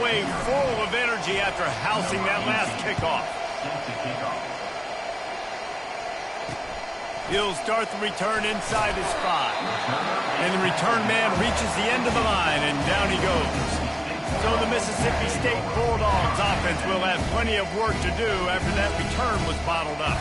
away full of energy after housing that last kickoff. He'll start the return inside his 5. And the return man reaches the end of the line, and down he goes. So the Mississippi State Bulldogs offense will have plenty of work to do after that return was bottled up.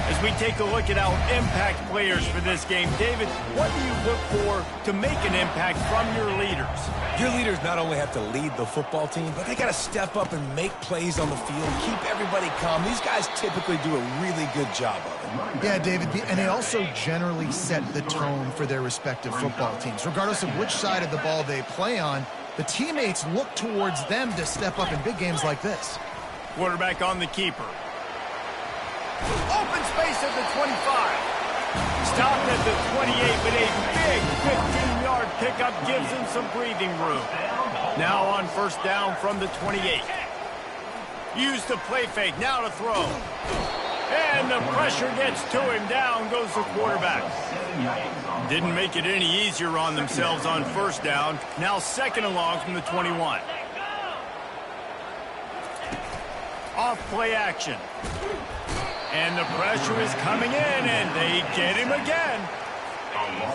As we take a look at our impact players for this game, David, what do you look for to make an impact from your leaders? Your leaders not only have to lead the football team, but they got to step up and make plays on the field, keep everybody calm. These guys typically do a really good job of it. Yeah, David, and they also generally set the tone for their respective football teams. Regardless of which side of the ball they play on, the teammates look towards them to step up in big games like this. Quarterback on the keeper. Open space at the 25. Stopped at the 28 with a big 15-yard pickup, gives him some breathing room. Now on first down from the 28. Use the play fake, now to throw. And the pressure gets to him, down goes the quarterback. Didn't make it any easier on themselves on first down. Now second and long from the 21. Off play action. And the pressure is coming in, and they get him again.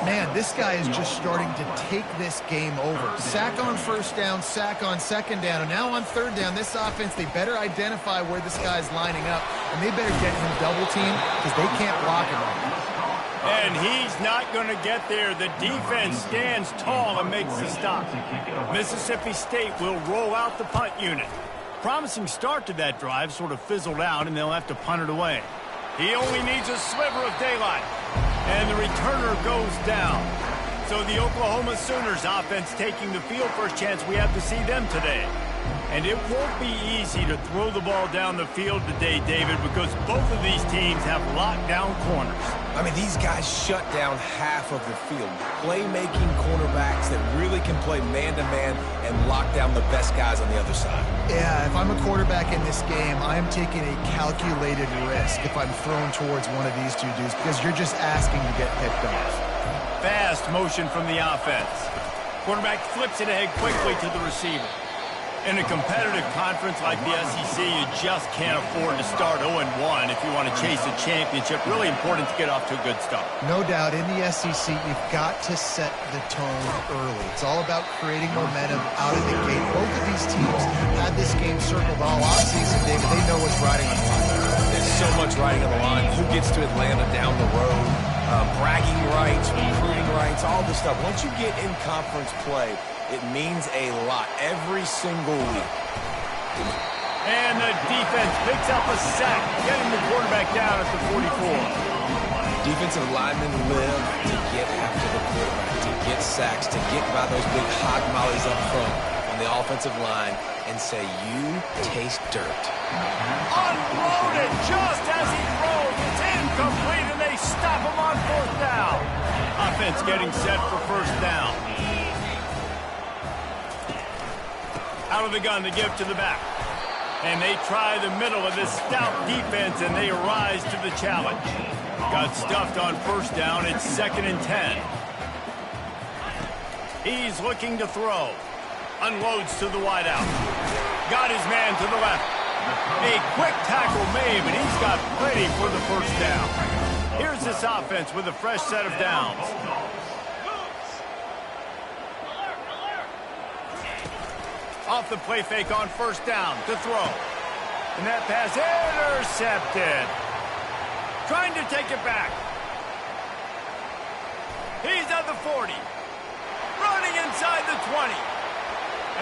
Man, this guy is just starting to take this game over. Sack on first down, sack on second down, and now on third down, this offense, they better identify where this guy's lining up, and they better get him double teamed because they can't block him. And he's not going to get there. The defense stands tall and makes the stop. Mississippi State will roll out the punt unit. Promising start to that drive, sort of fizzled out, and they'll have to punt it away. He only needs a sliver of daylight. And the returner goes down. So the Oklahoma Sooners offense taking the field. First chance we have to see them today. And it won't be easy to throw the ball down the field today, David, because both of these teams have lockdown corners. I mean, these guys shut down half of the field. Playmaking cornerbacks that really can play man-to-man and lock down the best guys on the other side. Yeah, if I'm a quarterback in this game, I am taking a calculated risk if I'm thrown towards one of these two dudes because you're just asking to get picked off. Fast motion from the offense. Quarterback flips it ahead quickly to the receiver. In a competitive conference like the SEC, you just can't afford to start 0-1 if you want to chase a championship. Really important to get off to a good start. No doubt, in the SEC, you've got to set the tone early. It's all about creating momentum out of the gate. Both of these teams had this game circled all offseason, David. They know what's riding on the line. There's so much riding on the line. Who gets to Atlanta down the road? Bragging rights, recruiting rights, all this stuff. Once you get in conference play, it means a lot every single week. And the defense picks up a sack, getting the quarterback down at the 44. Defensive linemen live to get after the quarterback, to get sacks, to get by those big hog mollies up front on the offensive line and say, you taste dirt. Unloaded just as he throws. It's incomplete, and they stop him on fourth down. Offense getting set for first down. Out of the gun to give to the back. And they try the middle of this stout defense, and they rise to the challenge. Got stuffed on first down. It's 2nd and 10. He's looking to throw. Unloads to the wideout. Got his man to the left. A quick tackle made, but he's got plenty for the first down. Here's this offense with a fresh set of downs. Off the play fake on first down to throw. And that pass intercepted. Trying to take it back. He's at the 40. Running inside the 20.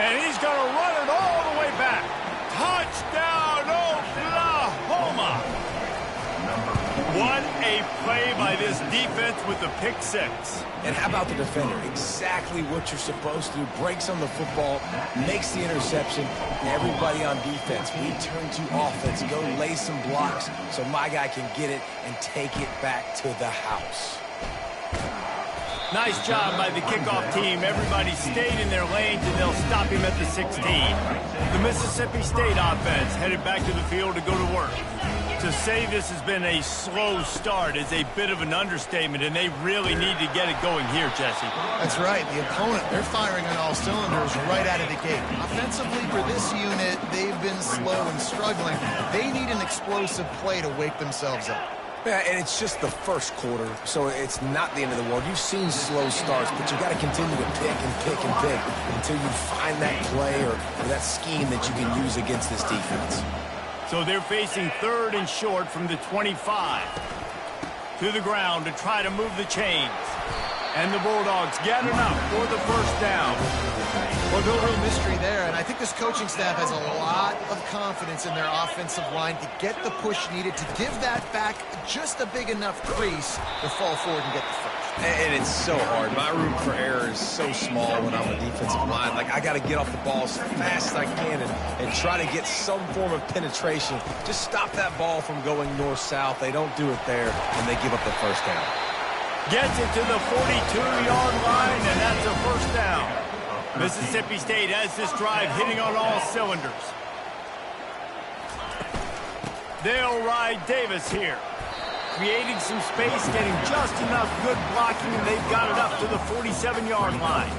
And he's going to run it all the way back. Touchdown, Oklahoma! What a play by this defense with the pick six. And how about the defender? Exactly what you're supposed to do. Breaks on the football, makes the interception. Everybody on defense, we turn to offense. Go lay some blocks so my guy can get it and take it back to the house. Nice job by the kickoff team. Everybody stayed in their lanes, and they'll stop him at the 16. The Mississippi State offense headed back to the field to go to work. To say this has been a slow start is a bit of an understatement, and they really need to get it going here, Jesse. That's right. The opponent, they're firing on all cylinders right out of the gate. Offensively, for this unit, they've been slow and struggling. They need an explosive play to wake themselves up. Yeah, and it's just the first quarter, so it's not the end of the world. You've seen slow starts, but you got to continue to pick and pick and pick until you find that play or that scheme that you can use against this defense. So they're facing 3rd and short from the 25. To the ground to try to move the chains. And the Bulldogs get enough for the first down. Well, no real mystery there, and I think this coaching staff has a lot of confidence in their offensive line to get the push needed to give that back just a big enough crease to fall forward and get the first. And it's so hard. My room for error is so small when I'm a defensive line. Like, I got to get off the ball as fast as I can and try to get some form of penetration. Just stop that ball from going north-south. They don't do it there, and they give up the first down. Gets it to the 42-yard line, and that's a first down. Mississippi State has this drive hitting on all cylinders. They'll ride Davis here. Creating some space, getting just enough good blocking, and they've got it up to the 47-yard line.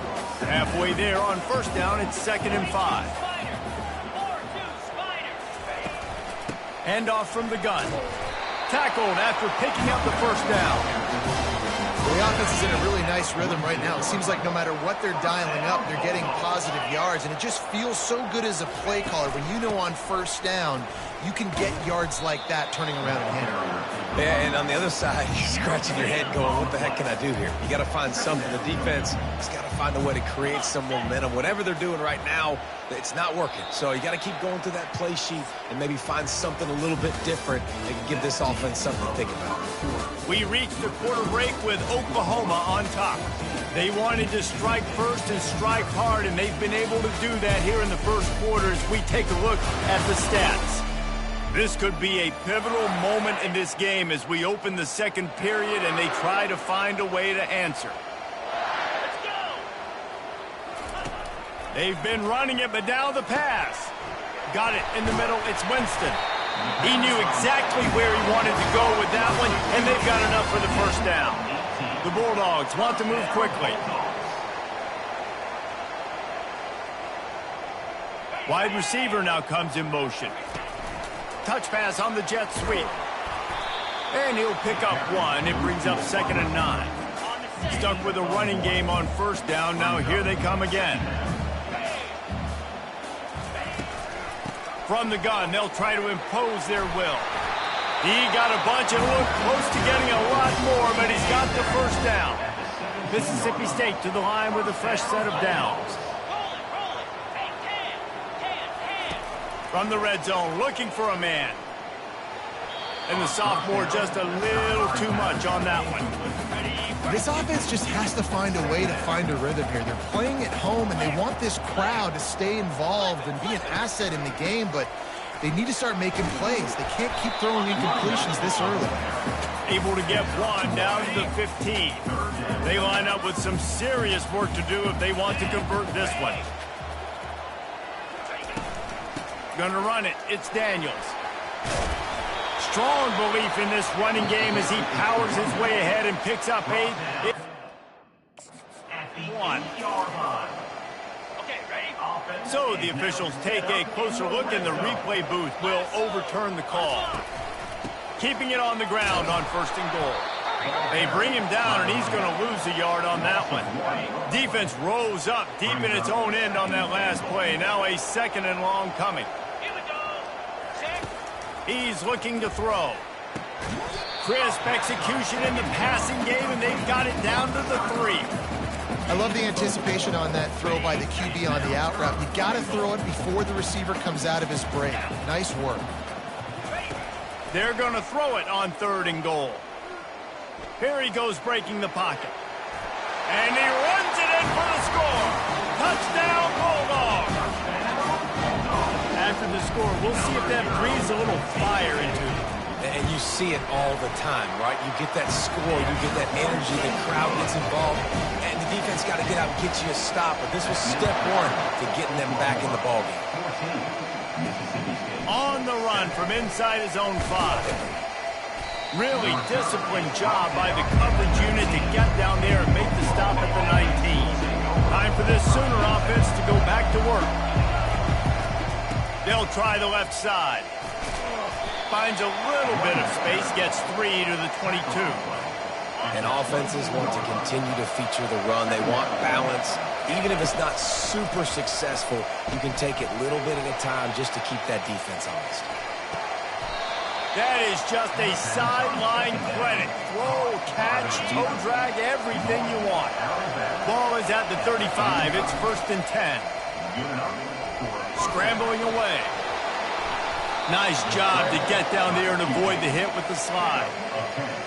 Halfway there on first down, it's 2nd and 5. Handoff from the gun. Tackled after picking up the first down. The offense is in a really nice rhythm right now. It seems like no matter what they're dialing up, they're getting positive yards, and it just feels so good as a play caller when you know on first down you can get yards like that turning around and handling. Yeah, and on the other side, you're scratching your head going, what the heck can I do here? You got to find something. The defense has got to find a way to create some momentum. Whatever they're doing right now, it's not working. So you got to keep going through that play sheet and maybe find something a little bit different that can give this offense something to think about. We reached the quarter break with Oklahoma on top. They wanted to strike first and strike hard, and they've been able to do that here in the first quarter as we take a look at the stats. This could be a pivotal moment in this game as we open the second period and they try to find a way to answer. They've been running it, but now the pass. Got it in the middle. It's Winston. He knew exactly where he wanted to go with that one, and they've got enough for the first down. The Bulldogs want to move quickly. Wide receiver now comes in motion. Touch pass on the jet sweep. And he'll pick up one. It brings up 2nd and 9. Stuck with a running game on first down. Now here they come again. From the gun, they'll try to impose their will. He got a bunch and looked close to getting a lot more, but he's got the first down. Mississippi State to the line with a fresh set of downs. From the red zone, looking for a man. And the sophomore just a little too much on that one. This offense just has to find a way to find a rhythm here. They're playing at home, and they want this crowd to stay involved and be an asset in the game, but they need to start making plays. They can't keep throwing incompletions this early. Able to get one down to the 15. They line up with some serious work to do if they want to convert this one. Gonna run it. It's Daniels. Strong belief in this running game as he powers his way ahead and picks up 8. One. So the officials take a closer look, and the replay booth will overturn the call. Keeping it on the ground on 1st and goal. They bring him down, and he's going to lose a yard on that one. Defense rose up deep in its own end on that last play. Now a 2nd and long coming. He's looking to throw. Crisp execution in the passing game, and they've got it down to the 3. I love the anticipation on that throw by the QB on the out route. You got to throw it before the receiver comes out of his break. Nice work. They're going to throw it on 3rd and goal. Here he goes breaking the pocket. And he runs it in for the score. Touchdown, Bulldogs. After the score, we'll see if that breathes a little fire into it. And you see it all the time, right? You get that score, you get that energy, the crowd gets involved. And to defense got to get out and get you a stop, but this was step one to getting them back in the ballgame. On the run from inside his own 5. Really disciplined job by the coverage unit to get down there and make the stop at the 19. Time for this Sooner offense to go back to work. They'll try the left side. Finds a little bit of space, gets 3 to the 22. And offenses want to continue to feature the run. They want balance. Even if it's not super successful, you can take it little bit at a time just to keep that defense honest. That is just a sideline clinic. Throw, catch, toe drag, everything you want. Ball is at the 35. It's 1st and 10. Scrambling away. Nice job to get down there and avoid the hit with the slide.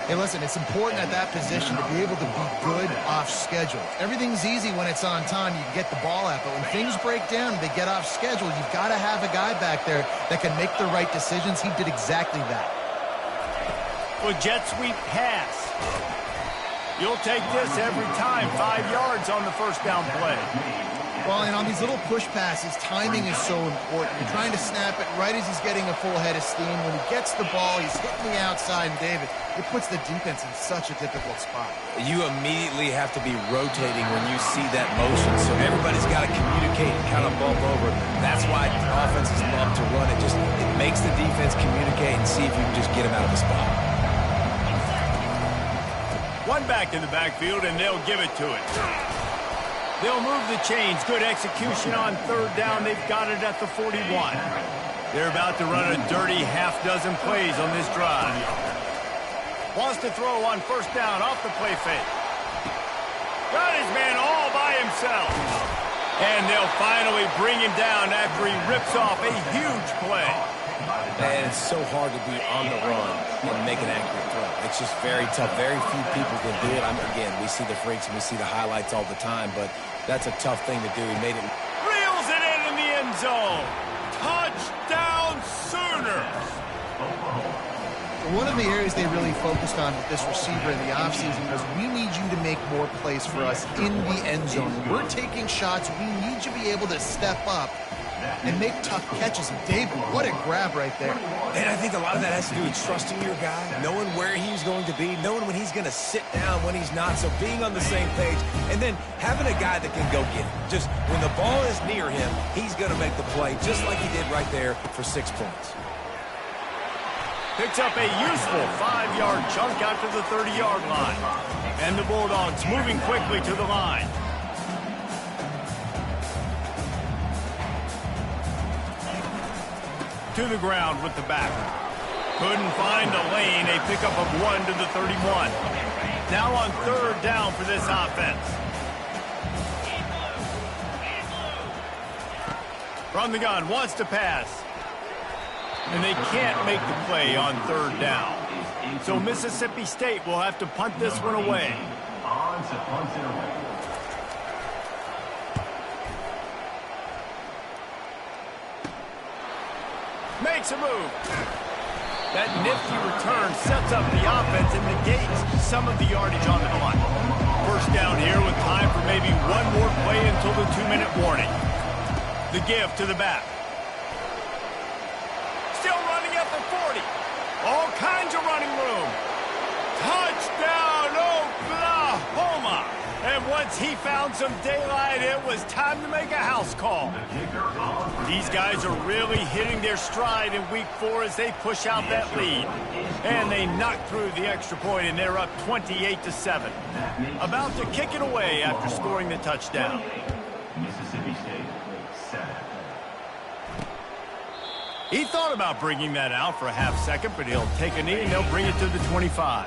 Hey, listen, it's important at that position to be able to be good off schedule. Everything's easy when it's on time. You can get the ball out, but when things break down and they get off schedule, you've got to have a guy back there that can make the right decisions. He did exactly that. Well, jet sweep pass. You'll take this every time. 5 yards on the first down play. Well, and on these little push passes, timing is so important. You're trying to snap it right as he's getting a full head of steam. When he gets the ball, he's hitting the outside, and David, it puts the defense in such a difficult spot. You immediately have to be rotating when you see that motion, so everybody's got to communicate and kind of bump over. That's why offenses love to run it. It makes the defense communicate and see if you can just get him out of the spot. One back in the backfield, and they'll give it to it. They'll move the chains. Good execution on 3rd down. They've got it at the 41. They're about to run a dirty half-dozen plays on this drive. Wants to throw on 1st down off the play fake. Got his man all by himself. And they'll finally bring him down after he rips off a huge play. And it's so hard to be on the run and make an accurate throw. It's just very tough. Very few people can do it. Again, we see the freaks and we see the highlights all the time, but that's a tough thing to do. He made it. Reels it in the end zone. Touchdown Sooners. One of the areas they really focused on with this receiver in the offseason was, we need you to make more plays for us in the end zone. When we're taking shots, we need you to be able to step up and make tough catches. And David, what a grab right there. And I think a lot of that has to do with trusting your guy, knowing where he's going to be, knowing when he's going to sit down, when he's not, so being on the same page, and then having a guy that can go get it. Just when the ball is near him, he's going to make the play, just like he did right there for 6 points. Picks up a useful 5-yard chunk out to the 30-yard line. And the Bulldogs moving quickly to the line. To the ground with the back. Couldn't find a lane. A pickup of 1 to the 31. Now on 3rd down for this offense. From the gun, wants to pass. And they can't make the play on 3rd down. So Mississippi State will have to punt this one away. Makes a move. That nifty return sets up the offense and negates some of the yardage on the clock. 1st down here with time for maybe one more play until the 2-minute warning. The give to the back. Still running at the 40. All kinds of running room. Touchdown, Oklahoma. And once he found some daylight, it was time to make a house call. These guys are really hitting their stride in week 4 as they push out that lead. And they knock through the extra point, and they're up 28-7. About to kick it away after scoring the touchdown. Mississippi State, 7. He thought about bringing that out for a half second, but he'll take a knee and they'll bring it to the 25.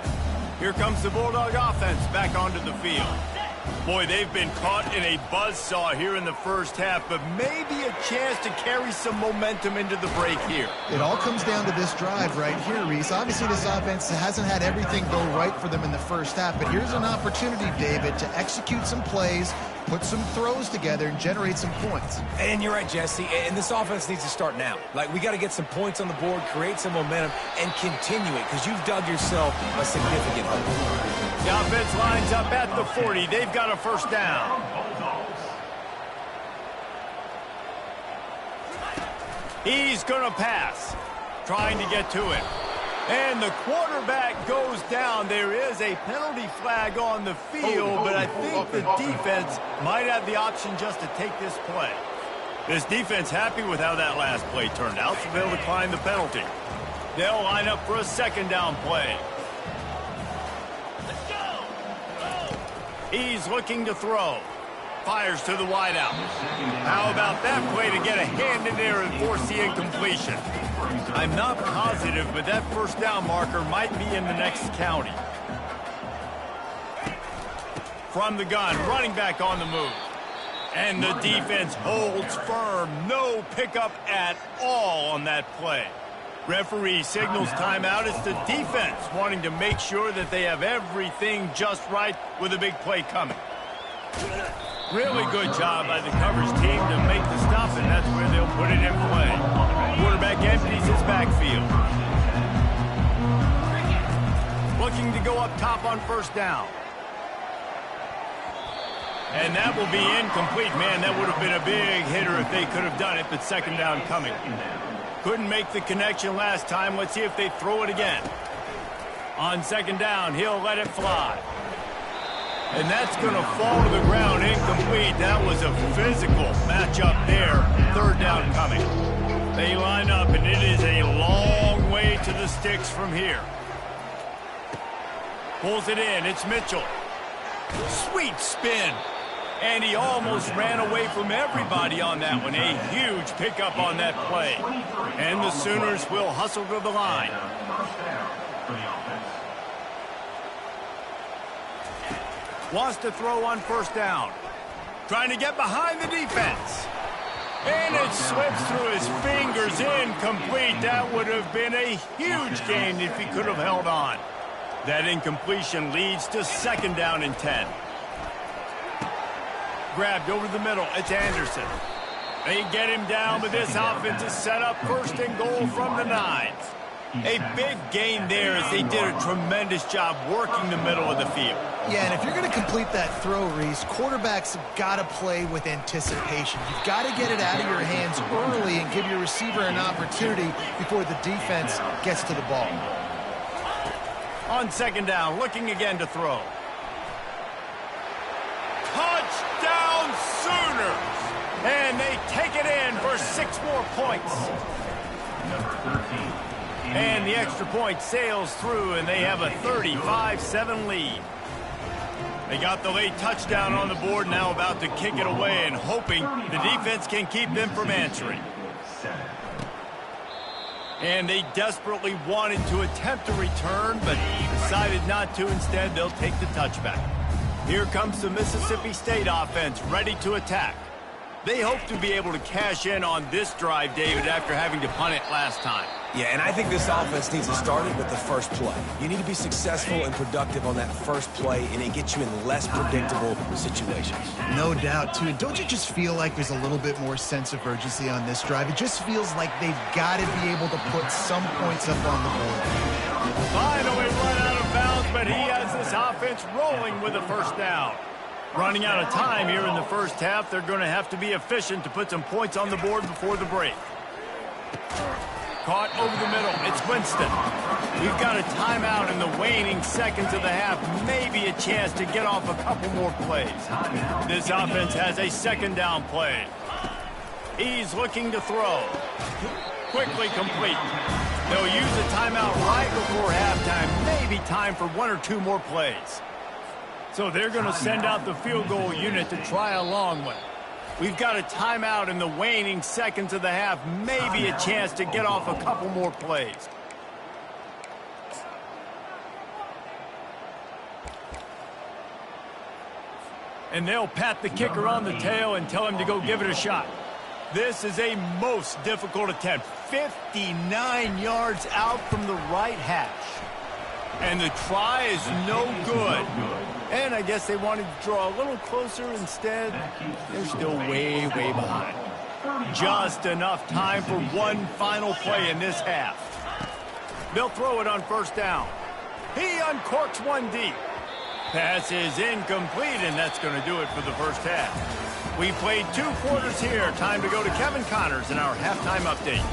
Here comes the Bulldog offense back onto the field. Boy, they've been caught in a buzzsaw here in the first half, but maybe a chance to carry some momentum into the break here. It all comes down to this drive right here, Reese. Obviously, this offense hasn't had everything go right for them in the first half, but here's an opportunity, David, to execute some plays, put some throws together, and generate some points. And you're right, Jesse, and this offense needs to start now. Like, we got to get some points on the board, create some momentum, and continue it, because you've dug yourself a significant hole. The offense lines up at the 40. They've got got a first down. He's going to pass, trying to get to it. And the quarterback goes down. There is a penalty flag on the field, but I think the defense might have the option just to take this play. This defense happy with how that last play turned out, so they'll decline the penalty. They'll line up for a second down play. Let's go! He's looking to throw. Fires to the wideout. How about that play to get a hand in there and force the incompletion? I'm not positive, but that first down marker might be in the next county. From the gun, running back on the move. And the defense holds firm. No pickup at all on that play. Referee signals timeout. It's the defense wanting to make sure that they have everything just right with a big play coming. Really good job by the coverage team to make the stop, and that's where they'll put it in play. Quarterback empties his backfield. Looking to go up top on first down. And that will be incomplete. Man, that would have been a big hitter if they could have done it, but second down coming. Couldn't make the connection last time. Let's see if they throw it again. On second down, he'll let it fly. And that's going to fall to the ground, incomplete. That was a physical matchup there. Third down coming. They line up, and it is a long way to the sticks from here. Pulls it in. It's Mitchell. Sweet spin. And he almost ran away from everybody on that one. A huge pickup on that play. And the Sooners will hustle to the line. Wants to throw on first down. Trying to get behind the defense. And it slips through his fingers. Incomplete. That would have been a huge gain if he could have held on. That incompletion leads to second down and 10. Grabbed over the middle. It's Anderson. They get him down, but this offense is set up first and goal from the 9. A big gain there as they did a tremendous job working the middle of the field. Yeah, and if you're going to complete that throw, Reese, quarterbacks have got to play with anticipation. You've got to get it out of your hands early and give your receiver an opportunity before the defense gets to the ball. On second down, looking again to throw. Touchdown Sooners! And they take it in for 6 more points. And the extra point sails through, and they have a 35-7 lead. They got the late touchdown on the board, now about to kick it away and hoping the defense can keep them from answering. And they desperately wanted to attempt a return, but decided not to. Instead, they'll take the touchback. Here comes the Mississippi State offense, ready to attack. They hope to be able to cash in on this drive, David, after having to punt it last time. Yeah, and I think this offense needs to start it with the first play. You need to be successful and productive on that first play, and it gets you in less predictable situations. No doubt, too. Don't you just feel like there's a little bit more sense of urgency on this drive? It just feels like they've got to be able to put some points up on the board. Finally run out of bounds, but he has this offense rolling with a first down. Running out of time here in the first half, they're going to have to be efficient to put some points on the board before the break. Caught over the middle. It's Winston. We've got a timeout in the waning seconds of the half. Maybe a chance to get off a couple more plays. This offense has a second down play. He's looking to throw. Quickly complete. They'll use a timeout right before halftime. Maybe time for 1 or 2 more plays. So they're going to send out the field goal unit to try a long one. We've got a timeout in the waning seconds of the half. Maybe a chance to get off a couple more plays. And they'll pat the kicker on the tail and tell him to go give it a shot. This is a most difficult attempt. 59 yards out from the right hash. And the try is no good. And I guess they wanted to draw a little closer. Instead, they're still way, way behind. Just enough time for one final play in this half. They'll throw it on first down. He uncorks one deep. Pass is incomplete, and that's going to do it for the first half. We played 2 quarters here. Time to go to Kevin Connors in our halftime update.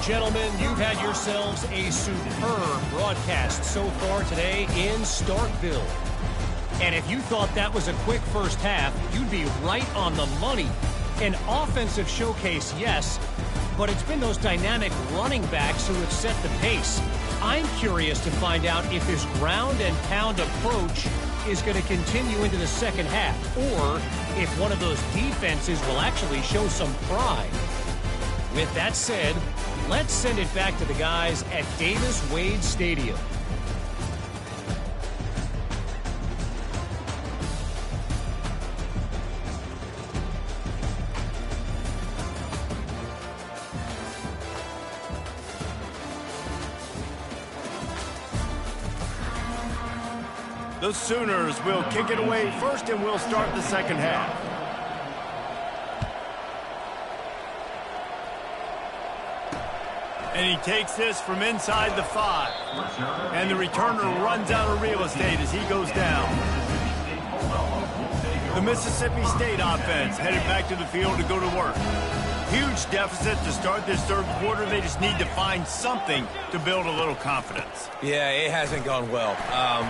Gentlemen, you've had yourselves a superb broadcast so far today in Starkville. And if you thought that was a quick first half, you'd be right on the money. An offensive showcase, yes, but it's been those dynamic running backs who have set the pace. I'm curious to find out if this ground and pound approach is going to continue into the second half, or if one of those defenses will actually show some pride. With that said, let's send it back to the guys at Davis-Wade Stadium. The Sooners will kick it away first, and we'll start the second half. And he takes this from inside the 5. And the returner runs out of real estate as he goes down. The Mississippi State offense headed back to the field to go to work. Huge deficit to start this third quarter. They just need to find something to build a little confidence. Yeah, it hasn't gone well.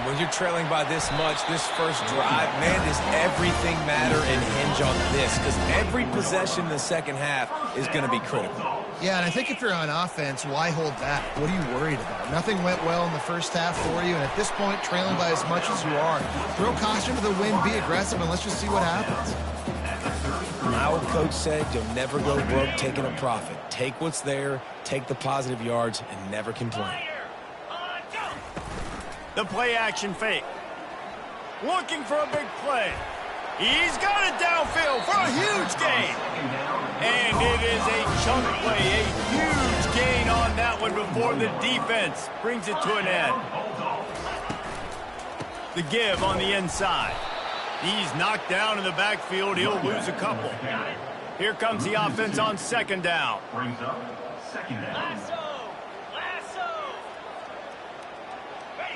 When you're trailing by this much, this first drive, man, does everything matter and hinge on this? Because every possession in the second half is going to be critical. Yeah, and I think if you're on offense, why hold back? What are you worried about? Nothing went well in the first half for you, and at this point, trailing by as much as you are, throw caution to the wind, be aggressive, and let's just see what happens. My old coach said you'll never go broke taking a profit. Take what's there, take the positive yards, and never complain. The play action fake. Looking for a big play. He's got it downfield for a huge gain. And it is a chunk play, a huge gain on that one before the defense brings it to an end. The give on the inside. He's knocked down in the backfield. He'll lose a couple. Here comes the offense on second down. Brings up second down.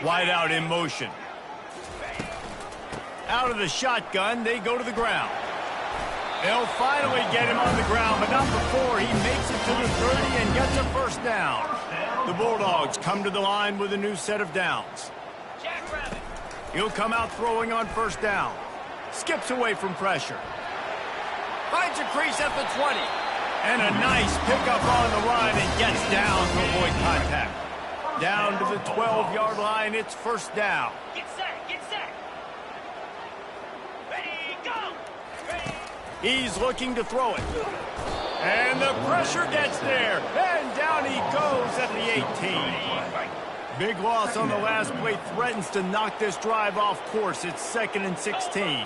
Wide out in motion. Out of the shotgun, they go to the ground. They'll finally get him on the ground, but not before he makes it to the 30 and gets a first down. The Bulldogs come to the line with a new set of downs. He'll come out throwing on first down. Skips away from pressure. Finds a crease at the 20. And a nice pickup on the run and gets down to avoid contact. Down to the 12-yard line, it's first down. Get set, get set. Ready, go. Ready. He's looking to throw it. And the pressure gets there. And down he goes at the 18. Big loss on the last play threatens to knock this drive off course. It's 2nd and 16.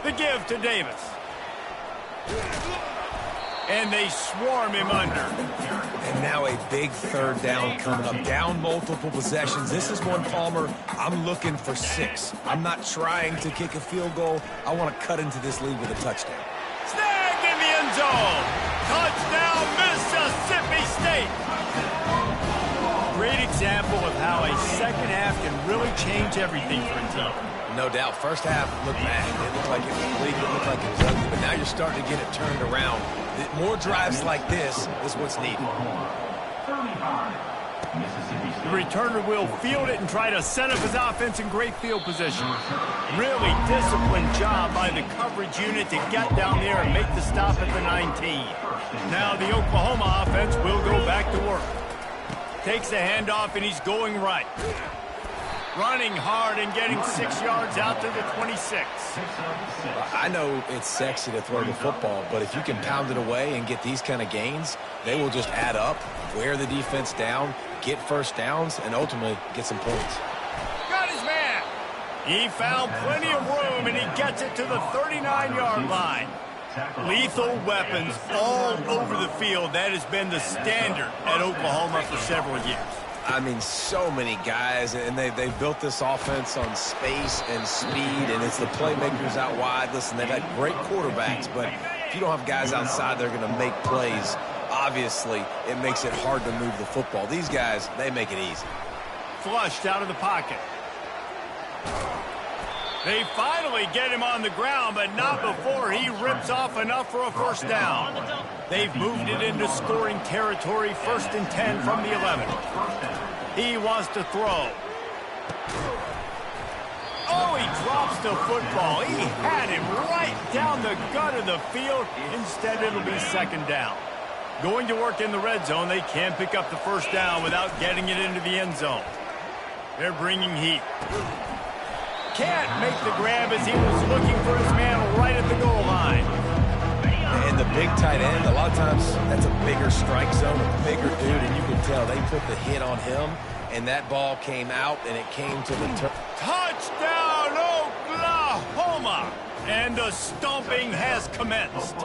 The give to Davis. And they swarm him under. And now a big third down coming up. Down multiple possessions. This is one, Palmer, I'm looking for 6. I'm not trying to kick a field goal. I want to cut into this lead with a touchdown. Snag in the end zone. Touchdown, Mississippi State. Great example of how a second half can really change everything for a team. No doubt. First half looked bad. It looked like it was bleak. It looked like it was ugly. But now you're starting to get it turned around. More drives like this is what's needed. The returner will field it and try to set up his offense in great field position. Really disciplined job by the coverage unit to get down there and make the stop at the 19. Now the Oklahoma offense will go back to work. Takes the handoff and he's going right. Running hard and getting 6 yards out to the 26. I know it's sexy to throw the football, but if you can pound it away and get these kind of gains, they will just add up, wear the defense down, get first downs, and ultimately get some points. Got his man. He found plenty of room, and he gets it to the 39-yard line. Lethal weapons all over the field. That has been the standard at Oklahoma for several years. I mean, so many guys, and they've built this offense on space and speed, and it's the playmakers out wide. Listen, they've had great quarterbacks, but if you don't have guys outside, they're going to make plays. Obviously, it makes it hard to move the football. These guys, they make it easy. Flushed out of the pocket. They finally get him on the ground, but not before he rips off enough for a first down. They've moved it into scoring territory, 1st and 10 from the 11. He wants to throw. Oh, he drops the football. He had him right down the gut of the field. Instead, it'll be 2nd down. Going to work in the red zone, they can't pick up the first down without getting it into the end zone. They're bringing heat. Can't make the grab as he was looking for his man right at the goal line. And the big tight end, a lot of times that's a bigger strike zone, a bigger dude, and you can tell they put the hit on him, and that ball came out, and it came to the touchdown, Oklahoma! And the stomping has commenced.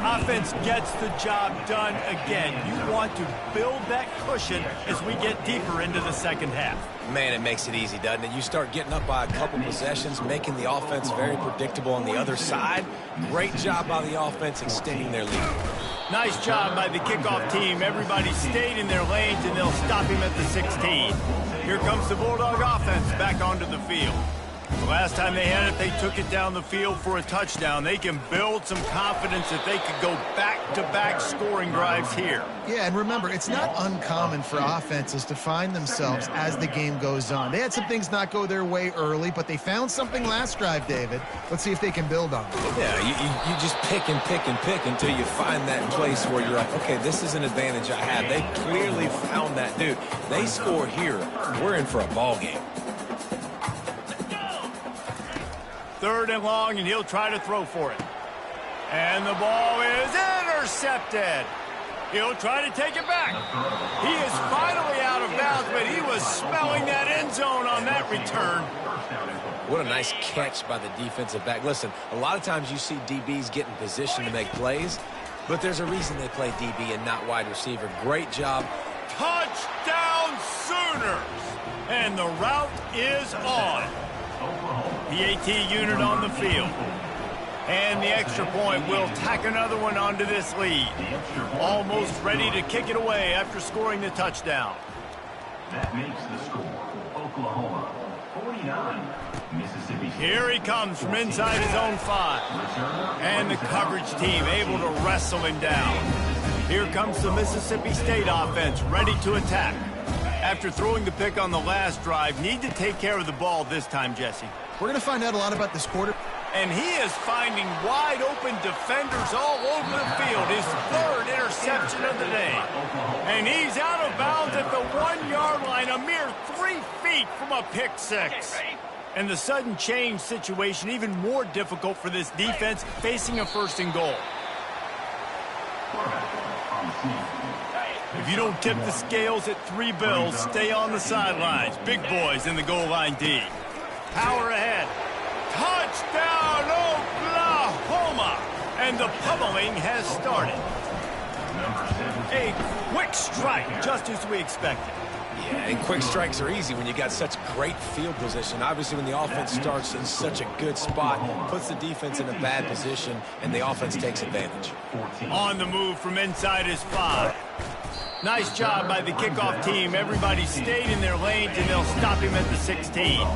Offense gets the job done again. You want to build that cushion as we get deeper into the 2nd half. Man, it makes it easy, doesn't it? You start getting up by a couple possessions, making the offense very predictable on the other side. Great job by the offense extending their lead. Nice job by the kickoff team. Everybody stayed in their lanes, and they'll stop him at the 16. Here comes the Bulldog offense back onto the field. The last time they had it, they took it down the field for a touchdown. They can build some confidence that they could go back-to-back scoring drives here. Yeah, and remember, it's not uncommon for offenses to find themselves as the game goes on. They had some things not go their way early, but they found something last drive, David. Let's see if they can build on it. Yeah, you just pick and pick and pick until you find that place where you're like, okay, this is an advantage I have. They clearly found that, dude. They score here, we're in for a ball game. 3rd and long, and he'll try to throw for it. And the ball is intercepted. He'll try to take it back. He is finally out of bounds, but he was smelling that end zone on that return. What a nice catch by the defensive back. Listen, a lot of times you see DBs get in position to make plays, but there's a reason they play DB and not wide receiver. Great job. Touchdown Sooners! And the route is on. PAT unit on the field. And the extra point will tack another one onto this lead. Almost ready to kick it away after scoring the touchdown. That makes the score Oklahoma 49, Mississippi State. Here he comes from inside his own 5. And the coverage team able to wrestle him down. Here comes the Mississippi State offense ready to attack. After throwing the pick on the last drive, need to take care of the ball this time, Jesse. We're going to find out a lot about this quarter. And he is finding wide-open defenders all over the field. His 3rd interception of the day. And he's out of bounds at the 1-yard line, a mere 3 feet from a pick 6. And the sudden change situation even more difficult for this defense facing a 1st and goal. If you don't tip the scales at 3 bills, stay on the sidelines. Big boys in the goal line D. Power ahead. Touchdown, Oklahoma! And the pummeling has started. A quick strike, just as we expected. Yeah, and quick strikes are easy when you got such great field position. Obviously, when the offense starts in such a good spot, puts the defense in a bad position, and the offense takes advantage. On the move from inside his 5. Nice job by the kickoff team. Everybody stayed in their lanes, and they'll stop him at the 16.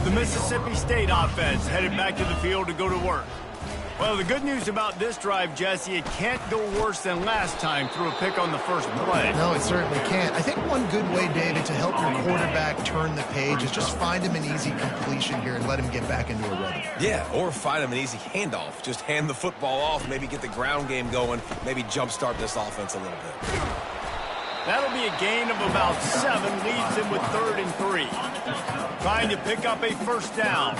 The Mississippi State offense headed back to the field to go to work. Well, the good news about this drive, Jesse, it can't go worse than last time through a pick on the first play. No, it certainly can't. I think one good way, David, to help your quarterback turn the page is just find him an easy completion here and let him get back into a rhythm. Yeah, or find him an easy handoff. Just hand the football off, maybe get the ground game going, maybe jumpstart this offense a little bit. That'll be a gain of about 7, leaves him with 3rd and 3. Trying to pick up a first down.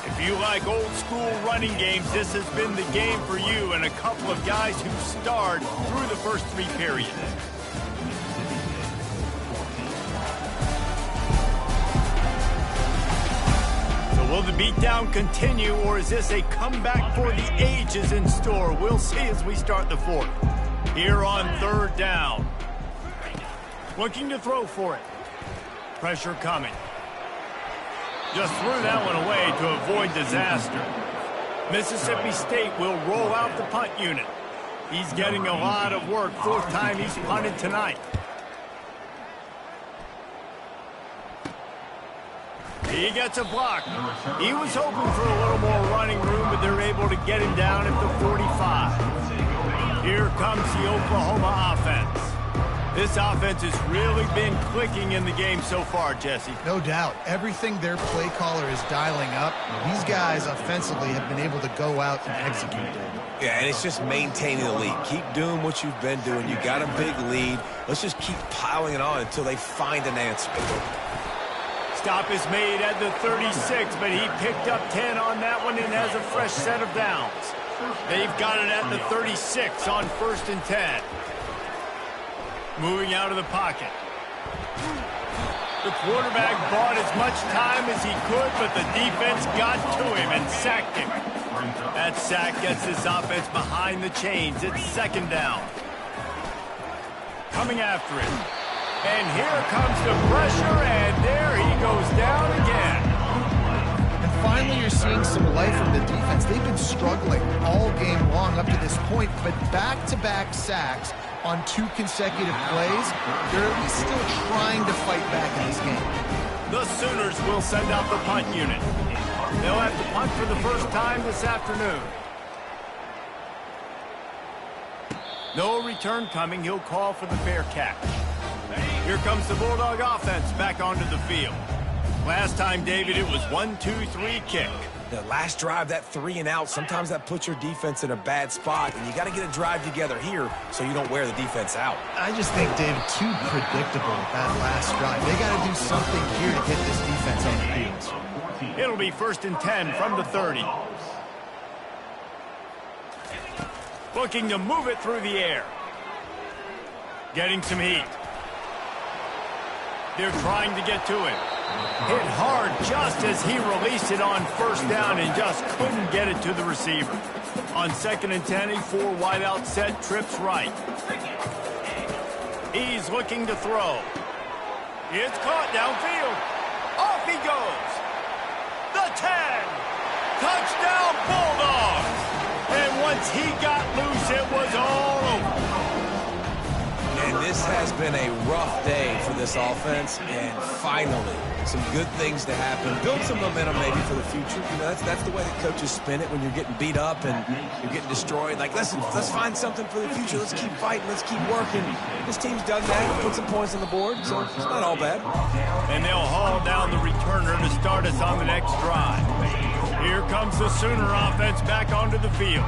If you like old school running games, this has been the game for you and a couple of guys who starred through the first 3 periods. Will the beatdown continue, or is this a comeback for the ages in store? We'll see as we start the 4th. Here on 3rd down. Looking to throw for it. Pressure coming. Just threw that one away to avoid disaster. Mississippi State will roll out the punt unit. He's getting a lot of work. Fourth time he's punted tonight. He gets a block. He was hoping for a little more running room, but they're able to get him down at the 45. Here comes the Oklahoma offense. This offense has really been clicking in the game so far, Jesse. No doubt. Everything their play caller is dialing up, these guys offensively have been able to go out and execute it. Yeah, and it's just maintaining the lead. Keep doing what you've been doing. You got a big lead. Let's just keep piling it on until they find an answer. Stop is made at the 36, but he picked up 10 on that one and has a fresh set of downs. They've got it at the 36 on 1st and 10. Moving out of the pocket. The quarterback bought as much time as he could, but the defense got to him and sacked him. That sack gets this offense behind the chains. It's 2nd down. Coming after it. And here comes the pressure, and there he goes down again. And finally, you're seeing some life from the defense. They've been struggling all game long up to this point, but back-to-back sacks on 2 consecutive plays, they're at least still trying to fight back in this game. The Sooners will send out the punt unit. They'll have to punt for the first time this afternoon. No return coming. He'll call for the fair catch. Here comes the Bulldog offense back onto the field. Last time, David, it was 1-2-3 kick. The last drive, that 3 and out, sometimes that puts your defense in a bad spot, and you got to get a drive together here so you don't wear the defense out. I just think, David, too predictable that last drive. They got to do something here to get this defense on the field. It'll be 1st and 10 from the 30. Looking to move it through the air. Getting some heat. They're trying to get to him. Hit hard just as he released it on 1st down and just couldn't get it to the receiver. On 2nd and 10, a 4 wideout set, trips right. He's looking to throw. It's caught downfield. Off he goes. The 10. Touchdown Bulldogs. And once he got loose, it was all over. And this has been a rough day for this offense, and finally, some good things to happen. Build some momentum maybe for the future. You know, that's the way that coaches spin it when you're getting beat up and you're getting destroyed. Like, listen, let's find something for the future. Let's keep fighting. Let's keep working. This team's done that. Put some points on the board, so it's not all bad. And they'll haul down the returner to start us on the next drive. Here comes the Sooner offense back onto the field.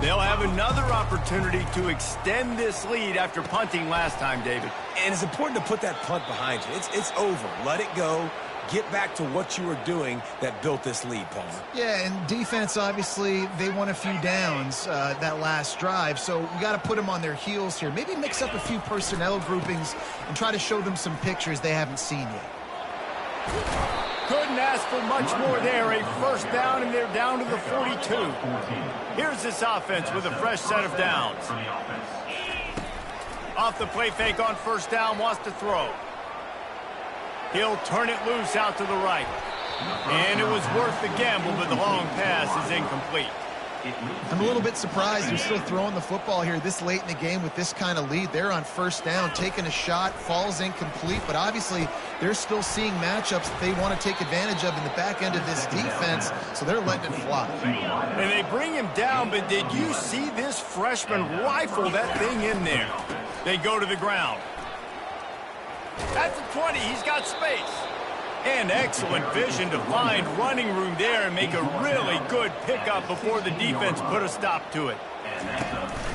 They'll have another opportunity to extend this lead after punting last time, David. And it's important to put that punt behind you. It's over. Let it go. Get back to what you were doing that built this lead, Palmer. Yeah, and defense, obviously, they won a few downs that last drive, so you got to put them on their heels here. Maybe mix up a few personnel groupings and try to show them some pictures they haven't seen yet. Couldn't ask for much more there. A 1st down, and they're down to the 42. Here's this offense with a fresh set of downs. Off the play fake on 1st down, wants to throw. He'll turn it loose out to the right. And it was worth the gamble, but the long pass is incomplete. I'm a little bit surprised they're still throwing the football here this late in the game with this kind of lead. They're on 1st down, taking a shot, falls incomplete, but obviously they're still seeing matchups that they want to take advantage of in the back end of this defense, so they're letting it fly. And they bring him down, but did you see this freshman rifle that thing in there? They go to the ground. At the 20, he's got space. And excellent vision to find running room there and make a really good pickup before the defense put a stop to it.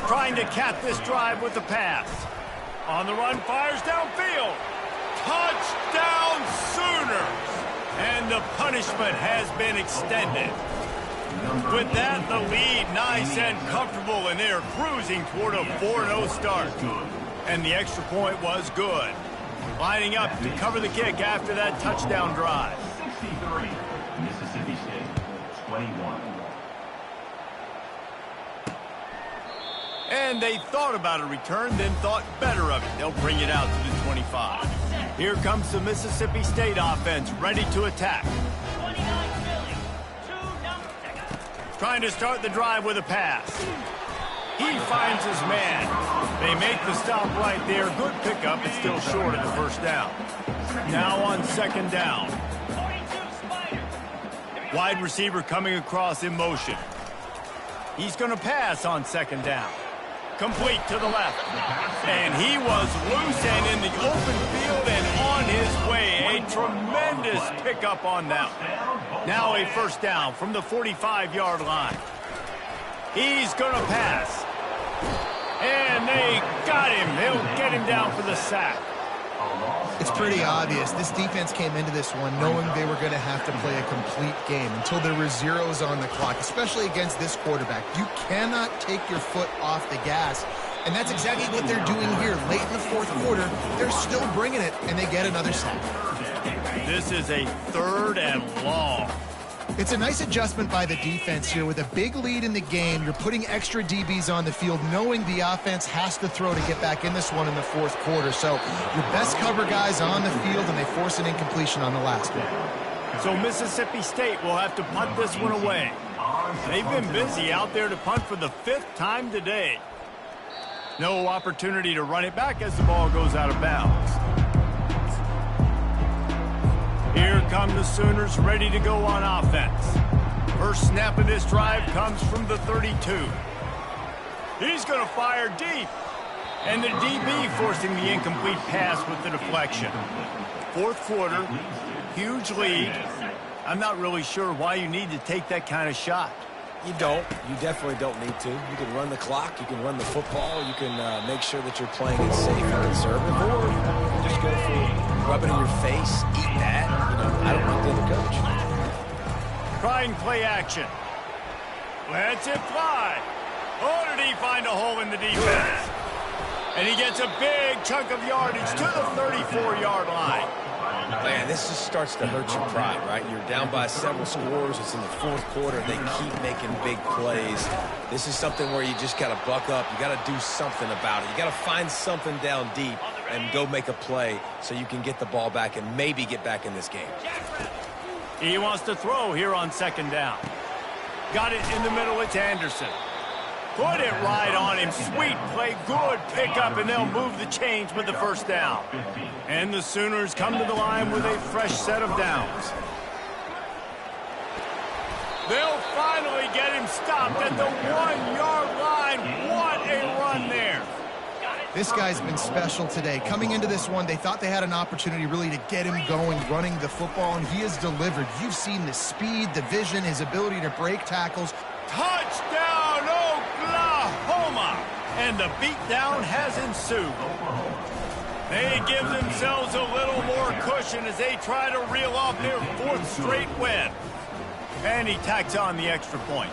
Trying to cap this drive with the pass. On the run, fires downfield. Touchdown Sooners! And the punishment has been extended. With that, the lead nice and comfortable, and they're cruising toward a 4-0 start. And the extra point was good. Lining up to cover the kick after that touchdown drive. 63, Mississippi State, 21. And they thought about a return, then thought better of it. They'll bring it out to the 25. Here comes the Mississippi State offense, ready to attack. 29 Philly. 2 numbers. Trying to start the drive with a pass. He finds his man. They make the stop right there. Good pickup, but still short of the first down. Now on second down. Wide receiver coming across in motion. He's going to pass on second down. Complete to the left. And he was loose and in the open field and on his way. A tremendous pickup on that one. Now a first down from the 45-yard line. He's going to pass. And they got him. They'll get him down for the sack. It's pretty obvious. This defense came into this one knowing they were going to have to play a complete game until there were zeros on the clock, especially against this quarterback. You cannot take your foot off the gas, and that's exactly what they're doing here. Late in the fourth quarter, they're still bringing it, and they get another sack. This is a 3rd and long. It's a nice adjustment by the defense here. With a big lead in the game, you're putting extra DBs on the field, knowing the offense has to throw to get back in this one in the fourth quarter. So your best cover guys on the field, and they force an incompletion on the last one. So Mississippi State will have to punt this one away. They've been busy out there to punt for the 5th time today. No opportunity to run it back as the ball goes out of bounds. Here come the Sooners ready to go on offense. First snap of this drive comes from the 32. He's going to fire deep. And the DB forcing the incomplete pass with the deflection. Fourth quarter, huge lead. I'm not really sure why you need to take that kind of shot. You don't. You definitely don't need to. You can run the clock. You can run the football. You can make sure that you're playing it safe and conservative. Or you can just go for rub it in your face, eat that. You know, I don't like the other coach. Trying play action. Lets it fly. Oh, did he find a hole in the defense? And he gets a big chunk of yardage to the 34-yard line. Man, this just starts to hurt your pride, right? You're down by several scores. It's in the fourth quarter. They keep making big plays. This is something where you just got to buck up. You got to do something about it. You got to find something down deep and go make a play so you can get the ball back and maybe get back in this game. He wants to throw here on second down. Got it in the middle. It's Anderson. Put it right on him. Sweet play. Good pickup, and they'll move the chains with the first down. And the Sooners come to the line with a fresh set of downs. They'll finally get him stopped at the 1-yard line. What a run there. This guy's been special today. Coming into this one, they thought they had an opportunity really to get him going, running the football, and he has delivered. You've seen the speed, the vision, his ability to break tackles. Touchdown, Oklahoma! And the beatdown has ensued. They give themselves a little more cushion as they try to reel off their 4th straight win. And he tacks on the extra point.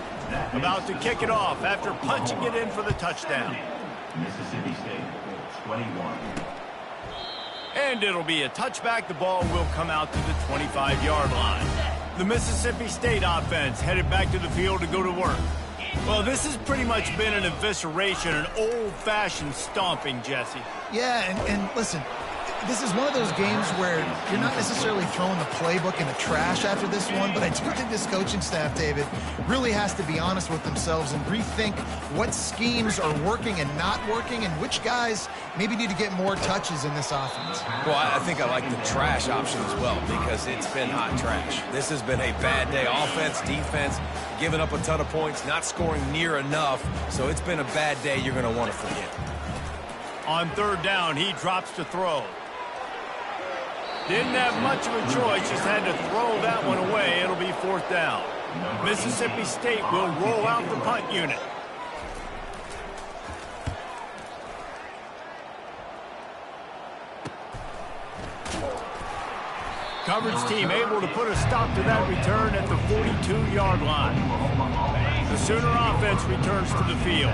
About to kick it off after punching it in for the touchdown. Mississippi State, 21. And it'll be a touchback. The ball will come out to the 25-yard line. The Mississippi State offense headed back to the field to go to work. Well, this has pretty much been an evisceration, an old-fashioned stomping, Jesse. Yeah, and listen, this is one of those games where you're not necessarily throwing the playbook in the trash after this one, but I do think this coaching staff, David, really has to be honest with themselves and rethink what schemes are working and not working and which guys maybe need to get more touches in this offense. Well, I think I like the trash option as well because it's been hot trash. This has been a bad day. Offense, defense, giving up a ton of points, not scoring near enough. So it's been a bad day you're going to want to forget. On third down, he drops to throw. Didn't have much of a choice, just had to throw that one away. It'll be fourth down. Mississippi State will roll out the punt unit. Coverage team able to put a stop to that return at the 42-yard line. The Sooner offense returns to the field.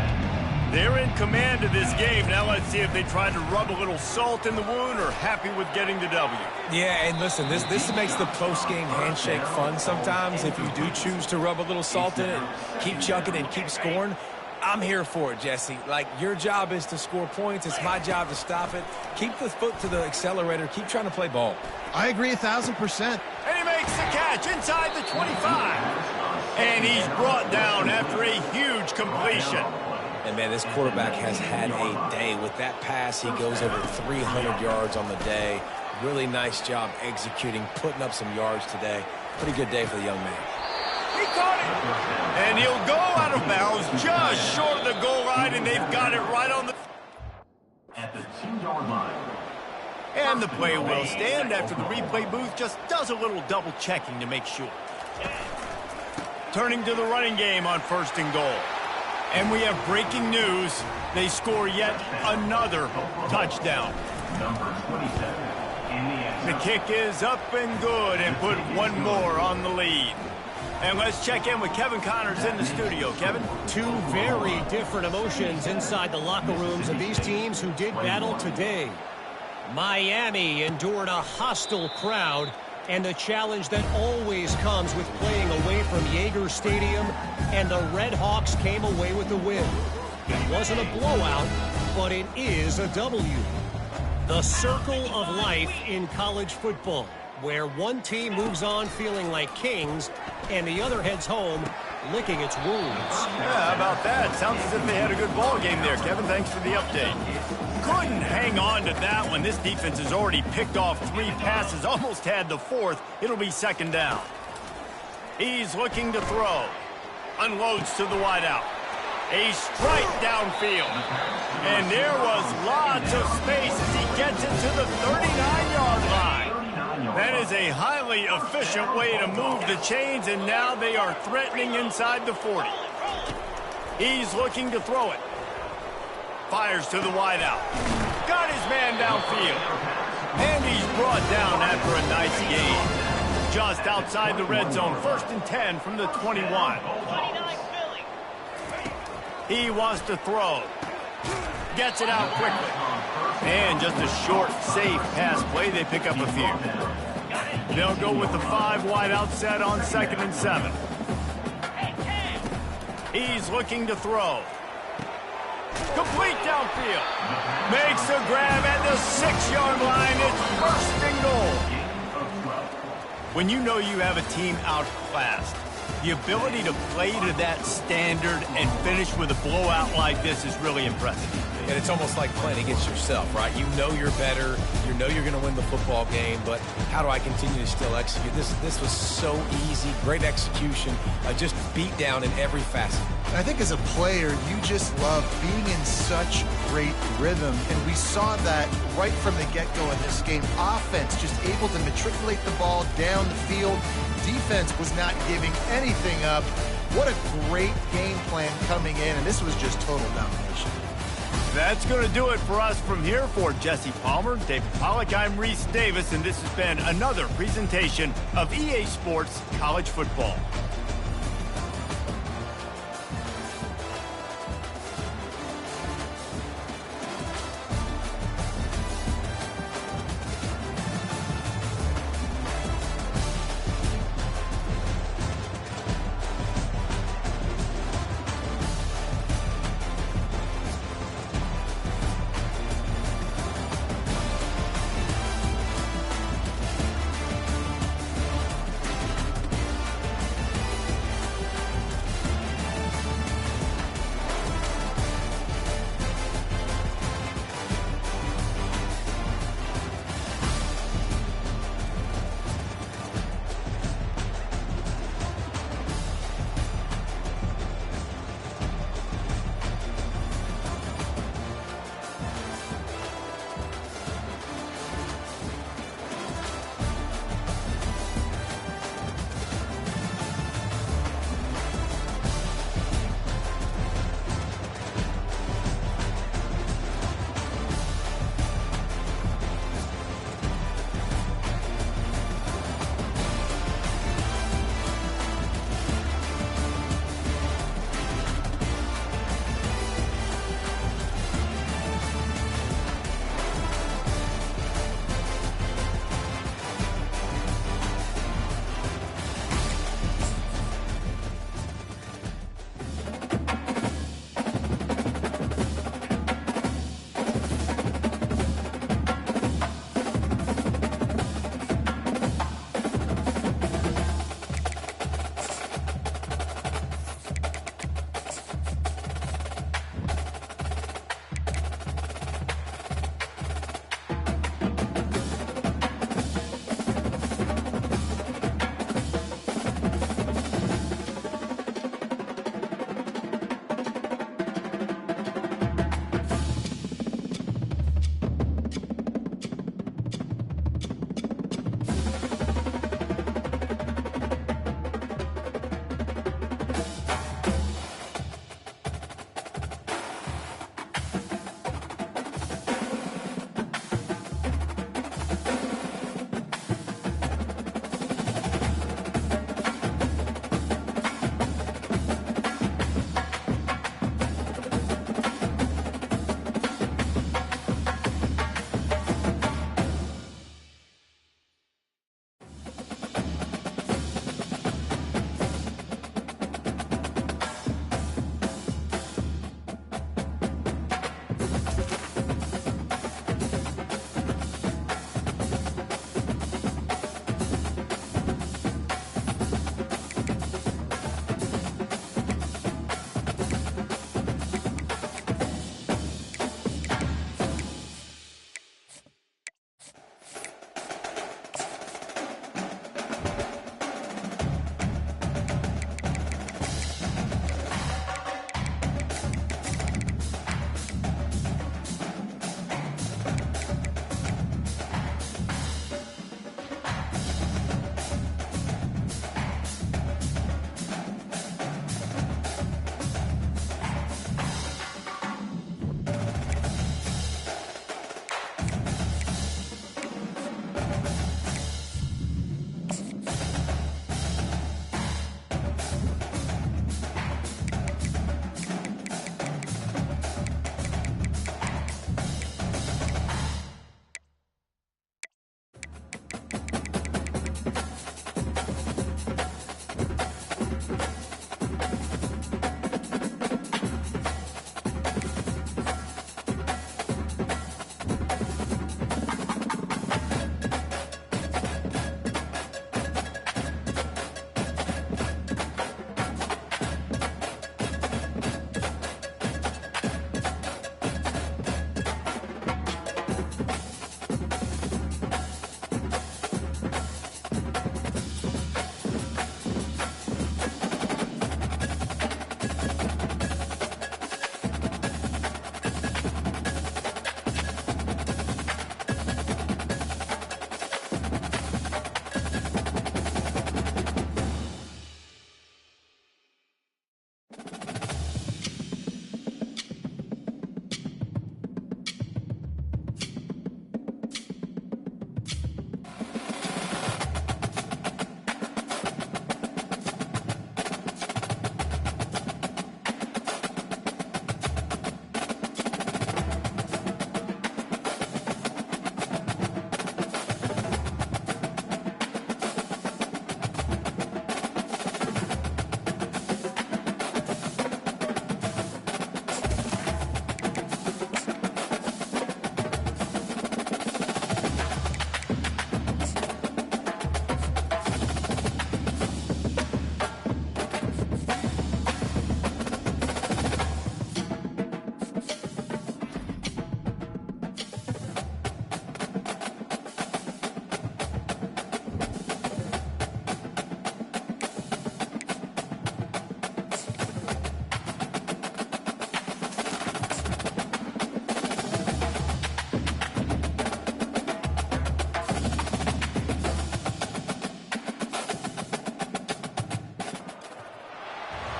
They're in command of this game. Now let's see if they try to rub a little salt in the wound or happy with getting the W. Yeah, and listen, this makes the post-game handshake fun sometimes. If you do choose to rub a little salt in it, keep chucking and keep scoring, I'm here for it, Jesse. Like, your job is to score points. It's my job to stop it. Keep the foot to the accelerator. Keep trying to play ball. I agree 1,000%. And he makes the catch inside the 25. And he's brought down after a huge completion. And, man, this quarterback has had a day. With that pass, he goes over 300 yards on the day. Really nice job executing, putting up some yards today. Pretty good day for the young man. He caught it. And he'll go out of bounds just short of the goal line, and they've got it right on the... At the 2-yard line. And the play will stand after the replay booth just does a little double checking to make sure. Turning to the running game on 1st and goal. And we have breaking news. They score yet another touchdown. Number 27 in the end zone. The kick is up and good and put one more on the lead. And let's check in with Kevin Connors in the studio. Kevin? Two very different emotions inside the locker rooms of these teams who did battle today. Miami endured a hostile crowd and the challenge that always comes with playing away from Yager Stadium, and the Red Hawks came away with the win. It wasn't a blowout, but it is a W. The circle of life in college football, where one team moves on feeling like kings and the other heads home licking its wounds. Yeah, how about that? Sounds as if they had a good ball game there, Kevin. Thanks for the update. Couldn't hang on to that one. This defense has already picked off 3 passes, almost had the 4th. It'll be 2nd down. He's looking to throw. Unloads to the wideout. A strike downfield. And there was lots of space as he gets it to the 39-yard line. That is a highly efficient way to move the chains, and now they are threatening inside the 40. He's looking to throw it. Fires to the wideout. Got his man downfield. And he's brought down after a nice gain. Just outside the red zone, 1st and 10 from the 21. He wants to throw. Gets it out quickly. And just a short, safe pass play. They pick up a few. They'll go with the 5 wide out set on 2nd and 7. He's looking to throw. Complete downfield. Makes the grab at the 6-yard line. It's 1st and goal. When you know you have a team outclassed, the ability to play to that standard and finish with a blowout like this is really impressive. And it's almost like playing against yourself, right? You know you're better. You know you're going to win the football game, but how do I continue to still execute? This was so easy. Great execution. Just beat down in every facet. I think as a player, you just love being in such great rhythm, and we saw that right from the get-go in this game. Offense just able to matriculate the ball down the field. Defense was not giving anything up. What a great game plan coming in, and this was just total domination. That's going to do it for us from here. For Jesse Palmer, David Pollack, I'm Reese Davis, and this has been another presentation of EA Sports College Football.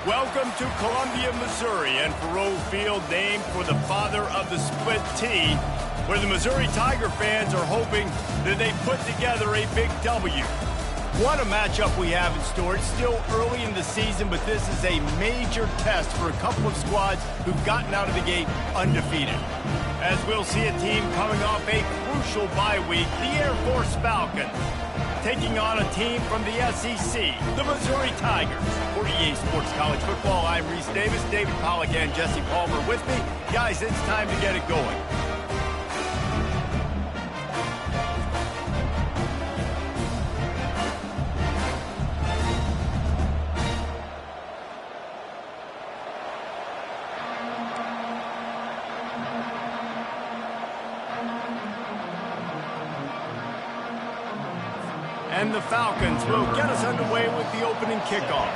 Welcome to Columbia, Missouri, and Faroe Field, named for the father of the split T, where the Missouri Tiger fans are hoping that they put together a big W. What a matchup we have in store. It's still early in the season, but this is a major test for a couple of squads who've gotten out of the gate undefeated. As we'll see a team coming off a crucial bye week, the Air Force Falcons, taking on a team from the SEC, the Missouri Tigers. For EA Sports College Football, I'm Reese Davis, David Pollack, and Jesse Palmer with me. Guys, it's time to get it going. And the Falcons will get us underway with the opening kickoff.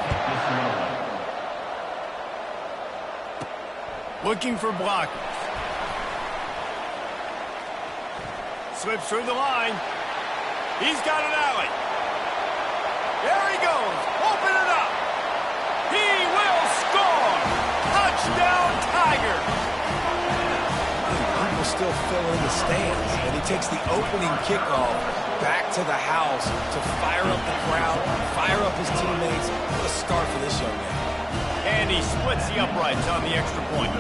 Looking for blockers. Slips through the line. He's got an alley. There he goes. Open it up. He will score. Touchdown, Tigers. People still fill in the stands, and he takes the opening kickoff back to the house to fire up the crowd, fire up his teammates. What a start for this young man. And he splits the uprights on the extra point.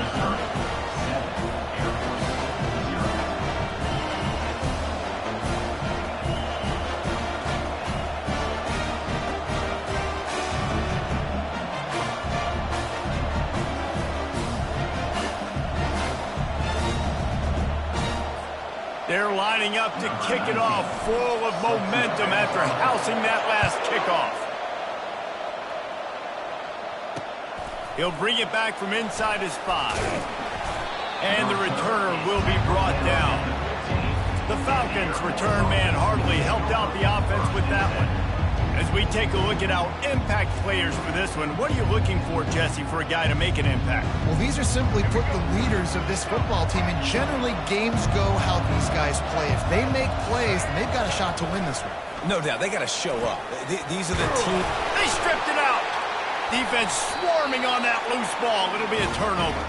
They're lining up to kick it off, full of momentum after housing that last kickoff. He'll bring it back from inside his 5. And the returner will be brought down. The Falcons' return man hardly helped out the offense with that one. As we take a look at our impact players for this one, what are you looking for, Jesse, for a guy to make an impact? Well, these are simply put the leaders of this football team, and generally games go how these guys play. If they make plays, then they've got a shot to win this one. No doubt, they got to show up. These are the team. They stripped it out. Defense swarming on that loose ball. It'll be a turnover.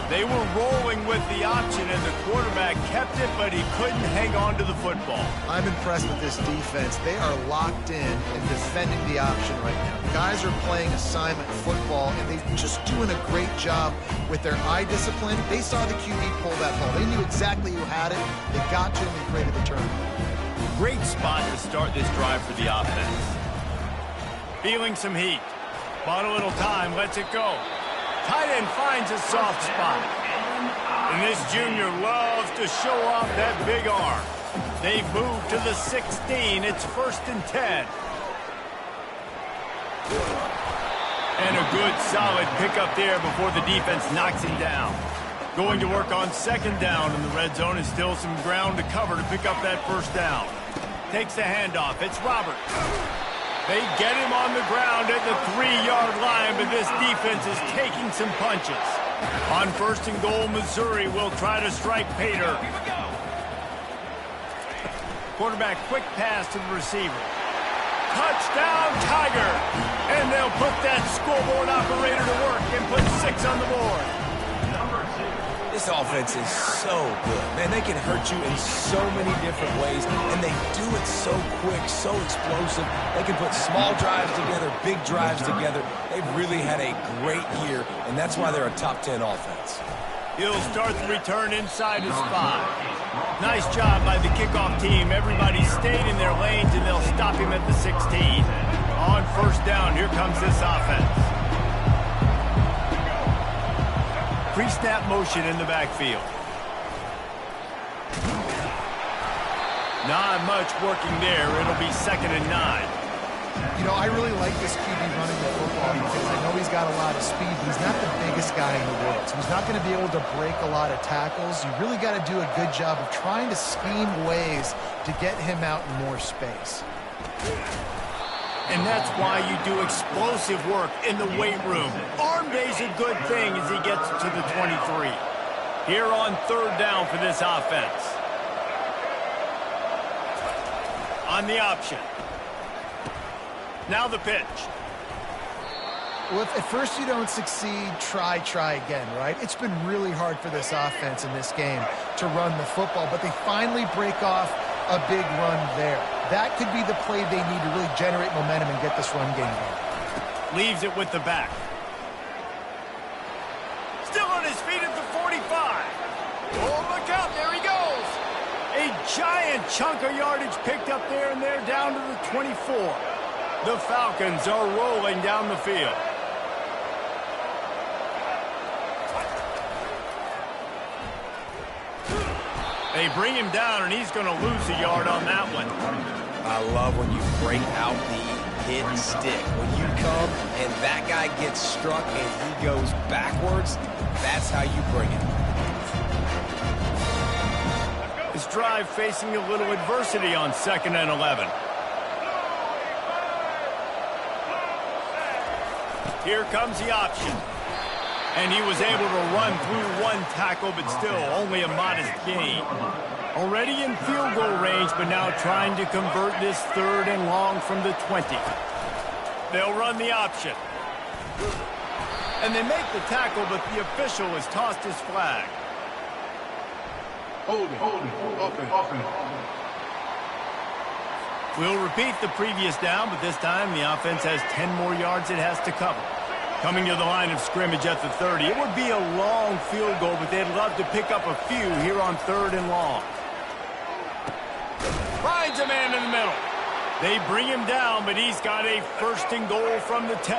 They were rolling with the option, and the quarterback kept it, but he couldn't hang on to the football. I'm impressed with this defense. They are locked in and defending the option right now. Guys are playing assignment football, and they're just doing a great job with their eye discipline. They saw the QB pull that ball. They knew exactly who had it. They got to him and created the turnover. Great spot to start this drive for the offense. Feeling some heat. Bought a little time, lets it go. Tight end finds a soft spot. And this junior loves to show off that big arm. They move to the 16. It's 1st and 10. And a good, solid pickup there before the defense knocks him down. Going to work on 2nd down in the red zone, and still some ground to cover to pick up that 1st down. Takes the handoff. It's Robert. They get him on the ground at the 3-yard line, but this defense is taking some punches. On 1st and goal, Missouri will try to strike Pater. Quarterback quick pass to the receiver. Touchdown, Tiger! And they'll put that scoreboard operator to work and put 6 on the board. This offense is so good. Man, they can hurt you in so many different ways, and they do it so quick, so explosive. They can put small drives together, big drives together. They've really had a great year, and that's why they're a top 10 offense. He'll start the return inside his 5. Nice job by the kickoff team. Everybody stayed in their lanes, and they'll stop him at the 16. On 1st down, here comes this offense. Pre-snap motion in the backfield. Not much working there. It'll be 2nd and 9. You know, I really like this QB running the football because I know he's got a lot of speed. He's not the biggest guy in the world, so he's not going to be able to break a lot of tackles. You really got to do a good job of trying to scheme ways to get him out in more space. And that's why you do explosive work in the weight room. Arm day's a good thing as he gets to the 23. Here on 3rd down for this offense. On the option. Now the pitch. Well, if at first you don't succeed, try again, right? It's been really hard for this offense in this game to run the football, but they finally break off a big run there. That could be the play they need to really generate momentum and get this run game going. Leaves it with the back. Still on his feet at the 45. Oh, look out, there he goes. A giant chunk of yardage picked up there, and they're down to the 24. The Falcons are rolling down the field. They bring him down, and he's going to lose a yard on that one. I love when you break out the hit stick. When you come and that guy gets struck and he goes backwards, that's how you bring it. This drive facing a little adversity on 2nd and 11. Here comes the option. And he was able to run through one tackle, but still only a modest gain. Already in field goal range, but now trying to convert this 3rd and long from the 20. They'll run the option. And they make the tackle, but the official has tossed his flag. Hold it. We'll repeat the previous down, but this time the offense has 10 more yards it has to cover. Coming to the line of scrimmage at the 30. It would be a long field goal, but they'd love to pick up a few here on 3rd and long. Finds a man in the middle. They bring him down, but he's got a 1st and goal from the 10.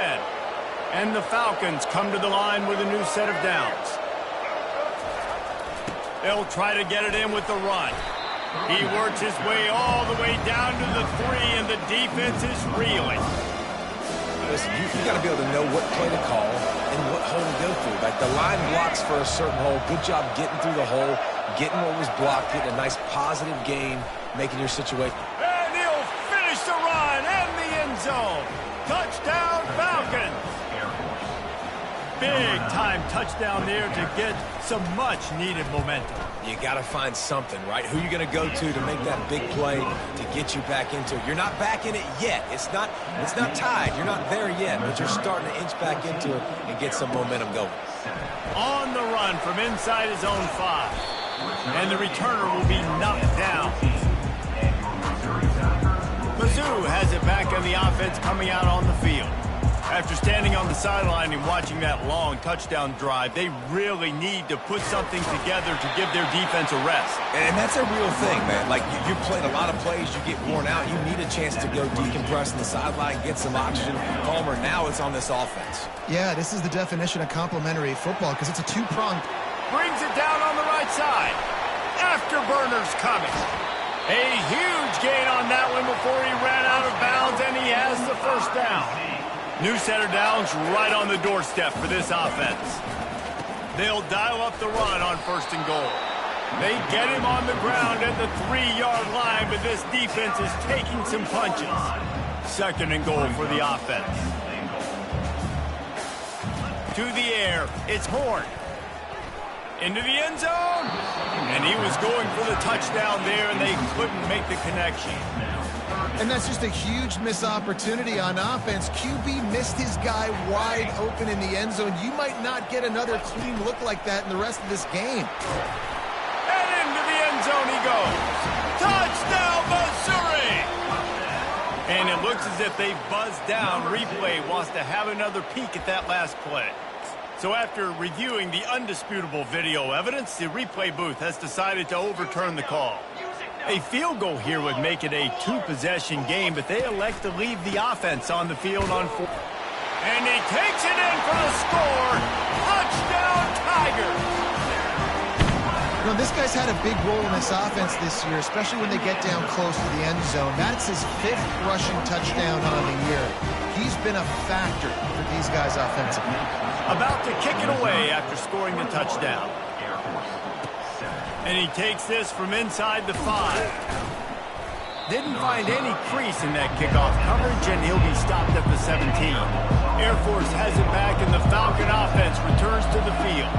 And the Falcons come to the line with a new set of downs. They'll try to get it in with the run. He works his way all the way down to the 3, and the defense is reeling. Listen, you got to be able to know what play to call and what hole to go through. Like the line blocks for a certain hole. Good job getting through the hole, getting what was blocked, getting a nice positive gain, making your situation. And he'll finish the run and the end zone. Touchdown, Falcons. Big-time touchdown there to get some much-needed momentum. You got to find something, right? Who you going to go to make that big play to get you back into it? You're not back in it yet. It's not tied. You're not there yet, but you're starting to inch back into it and get some momentum going. On the run from inside his own 5. And the returner will be knocked down. Cuzz0 has it back on the offense coming out on the field. After standing on the sideline and watching that long touchdown drive, they really need to put something together to give their defense a rest. And that's a real thing, man. Like, you played a lot of plays, you get worn out, you need a chance to go decompress on the sideline, get some oxygen. Palmer, now it's on this offense. Yeah, this is the definition of complementary football because it's a two-pronged. Brings it down on the right side. Afterburners coming. A huge gain on that one before he ran out of bounds, and he has the 1st down. New set of downs right on the doorstep for this offense. They'll dial up the run on 1st and goal. They get him on the ground at the 3-yard line, but this defense is taking some punches. 2nd and goal for the offense. To the air, it's Horn. Into the end zone, and he was going for the touchdown there, and they couldn't make the connection. And that's just a huge missed opportunity on offense. QB missed his guy wide open in the end zone. You might not get another clean look like that in the rest of this game. And into the end zone he goes. Touchdown, Missouri! And it looks as if they buzzed down. Replay wants to have another peek at that last play. So after reviewing the undisputable video evidence, the replay booth has decided to overturn the call. A field goal here would make it a 2-possession game, but they elect to leave the offense on the field on 4. And he takes it in for the score. Touchdown, Tigers! You know, this guy's had a big role in this offense this year, especially when they get down close to the end zone. That's his 5th rushing touchdown on the year. He's been a factor for these guys offensively. About to kick it away after scoring the touchdown. And he takes this from inside the 5. Didn't find any crease in that kickoff coverage, and he'll be stopped at the 17. Air Force has it back, and the Falcon offense returns to the field.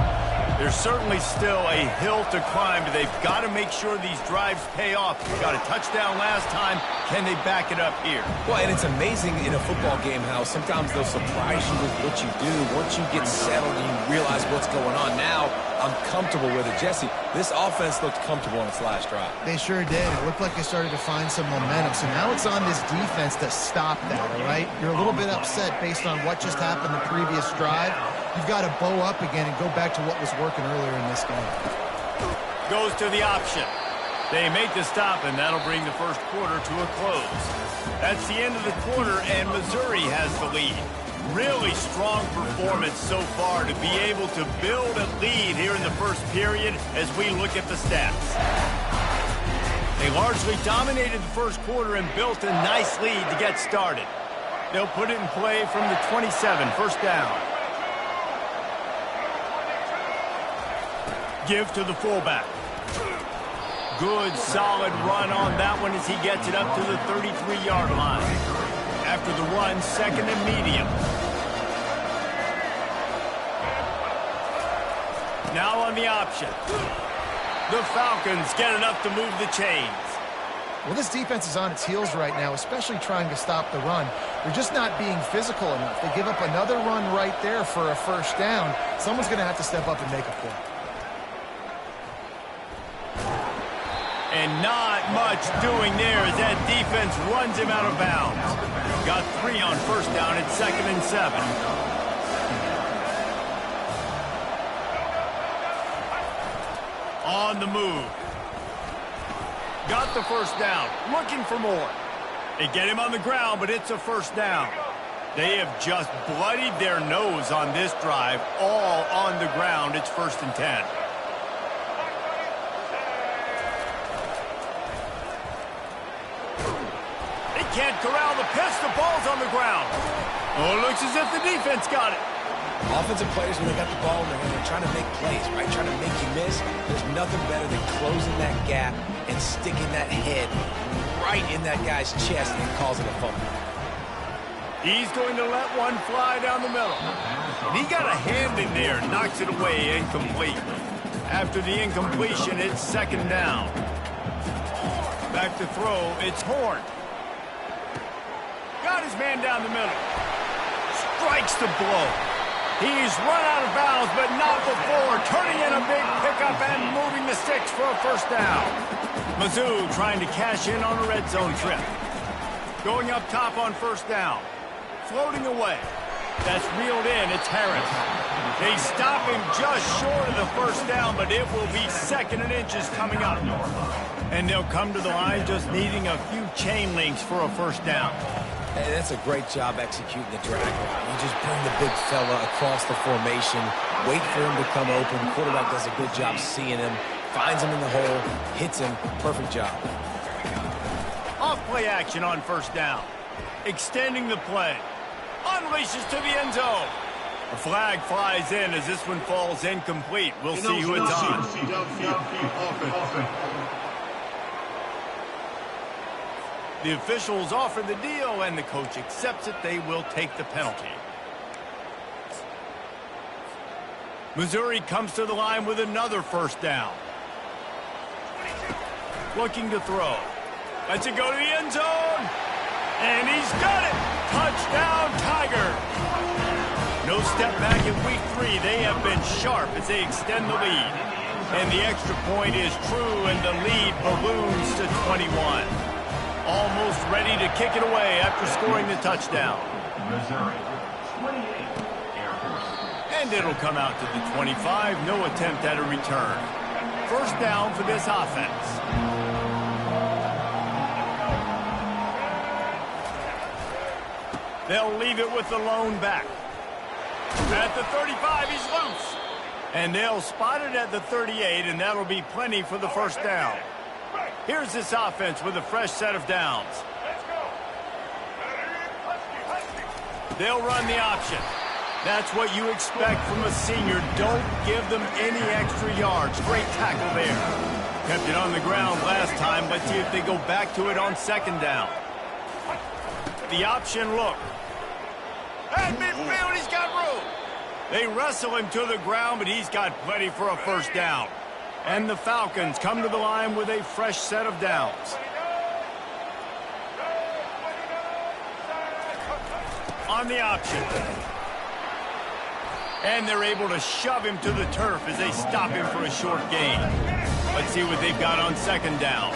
There's certainly still a hill to climb, but they've got to make sure these drives pay off. Got a touchdown last time. Can they back it up here? Well, and it's amazing in a football game how sometimes they'll surprise you with what you do. Once you get settled and you realize what's going on, now I'm comfortable with it. Jesse, this offense looked comfortable on its last drive. They sure did. It looked like they started to find some momentum. So now it's on this defense to stop that, all right? You're a little bit upset based on what just happened the previous drive. You've got to bow up again and go back to what was working earlier in this game. Goes to the option. They make the stop, and that'll bring the first quarter to a close. That's the end of the quarter, and Missouri has the lead. Really strong performance so far to be able to build a lead here in the first period as we look at the stats. They largely dominated the first quarter and built a nice lead to get started. They'll put it in play from the 27, first down. Give to the fullback. Good, solid run on that one as he gets it up to the 33-yard line. After the run, second and medium. Now on the option. The Falcons get enough to move the chains. Well, this defense is on its heels right now, especially trying to stop the run. They're just not being physical enough. They give up another run right there for a first down. Someone's going to have to step up and make a play. And not much doing there as that defense runs him out of bounds. Got 3 on first down at 2nd and 7. On the move. Got the first down. Looking for more. They get him on the ground, but it's a first down. They have just bloodied their nose on this drive, all on the ground. It's 1st and 10. Can't corral the pitch. The ball's on the ground. Oh, it looks as if the defense got it. Offensive players, when they got the ball in their hand, they're trying to make plays, right? Trying to make you miss. There's nothing better than closing that gap and sticking that head right in that guy's chest and causing a fumble. He's going to let one fly down the middle. He got a hand in there, knocks it away, incomplete. After the incompletion, it's 2nd down. Back to throw, it's Horn. Got his man down the middle. Strikes the blow. He's run out of bounds, but not before. Turning in a big pickup and moving the sticks for a first down. Mizzou trying to cash in on a red zone trip. Going up top on first down. Floating away. That's reeled in. It's Harris. They stop him just short of the first down, but it will be 2nd and inches coming up. And they'll come to the line just needing a few chain links for a first down. Hey, that's a great job executing the drag route. You just bring the big fella across the formation, wait for him to come open. The quarterback does a good job seeing him, finds him in the hole, hits him. Perfect job. Off-play action on first down. Extending the play. Unleashes to the end zone. A flag flies in as this one falls incomplete. We'll see who it's on. The officials offer the deal, and the coach accepts it. They will take the penalty. Missouri comes to the line with another first down. Looking to throw. Lets it go to the end zone. And he's got it. Touchdown, Tiger. No step back in week 3. They have been sharp as they extend the lead. And the extra point is true, and the lead balloons to 21. Almost ready to kick it away after scoring the touchdown. Missouri, 28, Air Force. And it'll come out to the 25. No attempt at a return. First down for this offense. They'll leave it with the lone back. At the 35, he's loose. And they'll spot it at the 38, and that'll be plenty for the first down. Here's this offense with a fresh set of downs. They'll run the option. That's what you expect from a senior. Don't give them any extra yards. Great tackle there. Kept it on the ground last time. Let's see if they go back to it on 2nd down. The option look. At midfield, he's got room. They wrestle him to the ground, but he's got plenty for a first down. And the Falcons come to the line with a fresh set of downs. On the option. And they're able to shove him to the turf as they stop him for a short gain. Let's see what they've got on second down.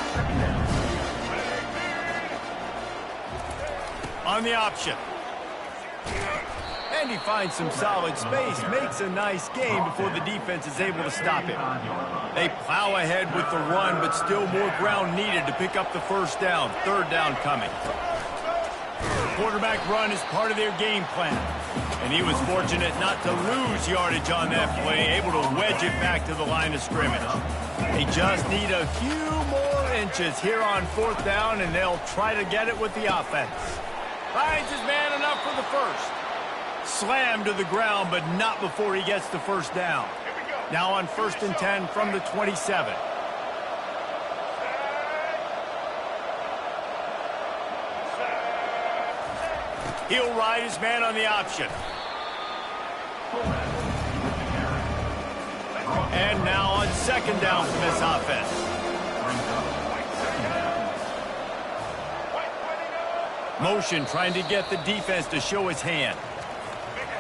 On the option. And he finds some solid space, makes a nice gain before the defense is able to stop him. They plow ahead with the run, but still more ground needed to pick up the first down. Third down coming. Quarterback run is part of their game plan. And he was fortunate not to lose yardage on that play, able to wedge it back to the line of scrimmage. They just need a few more inches here on fourth down, and they'll try to get it with the offense. Finds his man enough for the first. Slammed to the ground, but not before he gets the first down. Now on 1st and 10 from the 27. He'll ride his man on the option. And now on second down for this offense. Motion trying to get the defense to show his hand.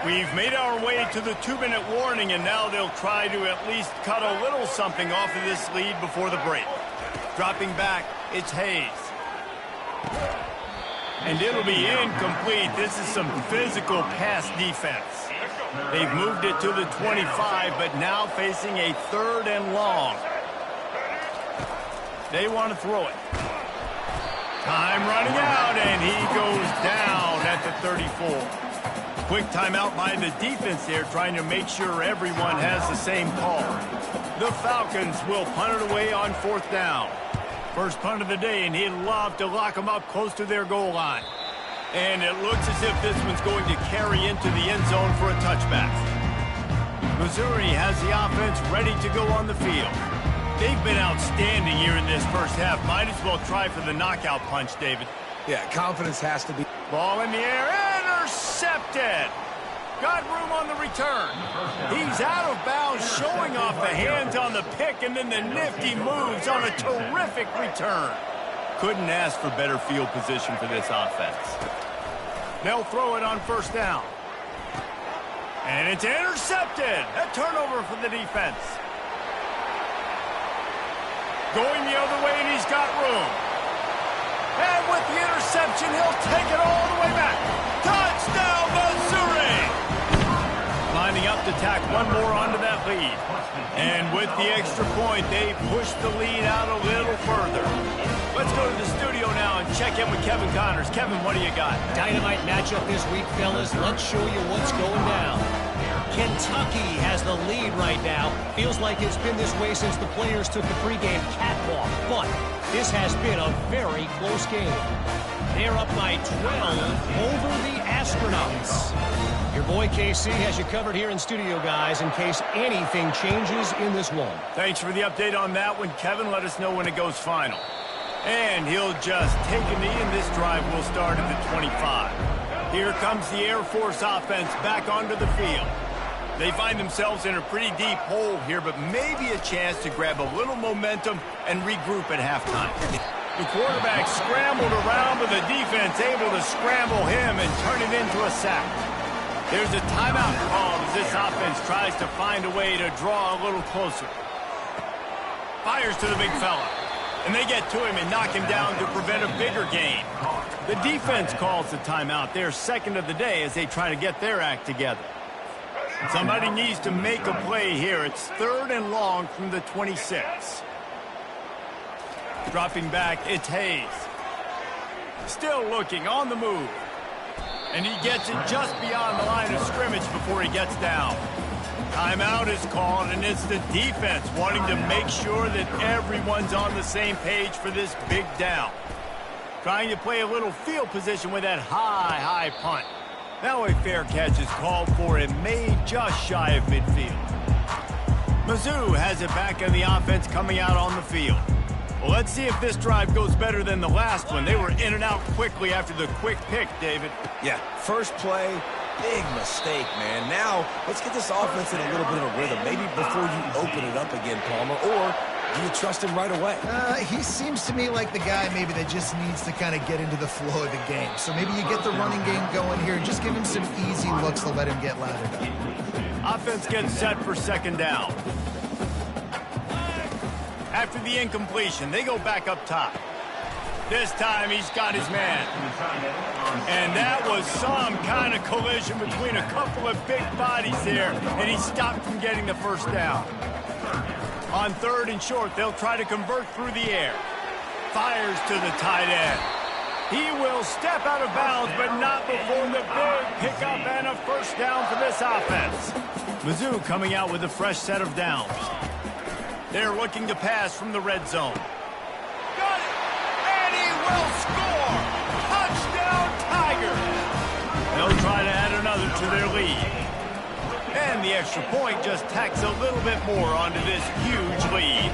We've made our way to the 2-minute warning, and now they'll try to at least cut a little something off of this lead before the break. Dropping back, it's Hayes. And it'll be incomplete. This is some physical pass defense. They've moved it to the 25, but now facing a 3rd and long. They want to throw it. Time running out, and he goes down at the 34. Quick timeout by the defense there, trying to make sure everyone has the same call. The Falcons will punt it away on 4th down. First punt of the day, and he'd love to lock them up close to their goal line. And it looks as if this one's going to carry into the end zone for a touchback. Missouri has the offense ready to go on the field. They've been outstanding here in this first half. Might as well try for the knockout punch, David. Yeah, confidence has to be. Ball in the air, intercepted. Got room on the return. He's out of bounds, showing off the hands on the pick, and then the nifty moves on a terrific return. Couldn't ask for better field position for this offense. They'll throw it on 1st down. And it's intercepted. A turnover for the defense. Going the other way, and he's got room. And with the interception, he'll take it all the way back. Touchdown, Missouri! Lining up to tack one more onto that lead. And with the extra point, they push the lead out a little further. Let's go to the studio now and check in with Kevin Connors. Kevin, what do you got? Dynamite matchup this week, fellas. Let's show you what's going down. Kentucky has the lead right now. Feels like it's been this way since the players took the pregame catwalk. But this has been a very close game. They're up by 12 over the Astronauts. Your boy KC has you covered here in studio, guys, in case anything changes in this one. Thanks for the update on that one, Kevin. Let us know when it goes final. And he'll just take a knee, and this drive will start at the 25. Here comes the Air Force offense back onto the field. They find themselves in a pretty deep hole here, but maybe a chance to grab a little momentum and regroup at halftime. The quarterback scrambled around, but the defense able to scramble him and turn it into a sack. There's a timeout called as this offense tries to find a way to draw a little closer. Fires to the big fella. And they get to him and knock him down to prevent a bigger gain. The defense calls the timeout, their second of the day, as they try to get their act together. Somebody needs to make a play here. It's 3rd and long from the 26. Dropping back, it's Hayes. Still looking, on the move. And he gets it just beyond the line of scrimmage before he gets down. Timeout is called, and it's the defense wanting to make sure that everyone's on the same page for this big down. Trying to play a little field position with that high punt. Now a fair catch is called for and made just shy of midfield. Mizzou has it back on the offense coming out on the field. Well, let's see if this drive goes better than the last one. They were in and out quickly after the quick pick, David. Yeah, first play, Big mistake, man. Now, let's get this offense in a little bit of a rhythm. Maybe before you open it up again, Palmer, or do you trust him right away? He seems to me like the guy maybe that just needs to kind of get into the flow of the game. So maybe you get the running game going here and just give him some easy looks to let him get lathered up. Offense gets set for second down. After the incompletion, they go back up top. This time he's got his man. And that was some kind of collision between a couple of big bodies there, and he stopped from getting the first down. On third and short, they'll try to convert through the air. Fires to the tight end. He will step out of bounds, but not before the big pickup and a first down for this offense. Mizzou coming out with a fresh set of downs. They're looking to pass from the red zone. Got it! And he will score! Touchdown, Tigers! They'll try to add another to their lead. And the extra point just tacks a little bit more onto this huge lead.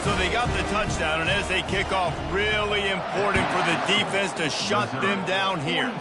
So they got the touchdown, and as they kick off, really important for the defense to shut them down here.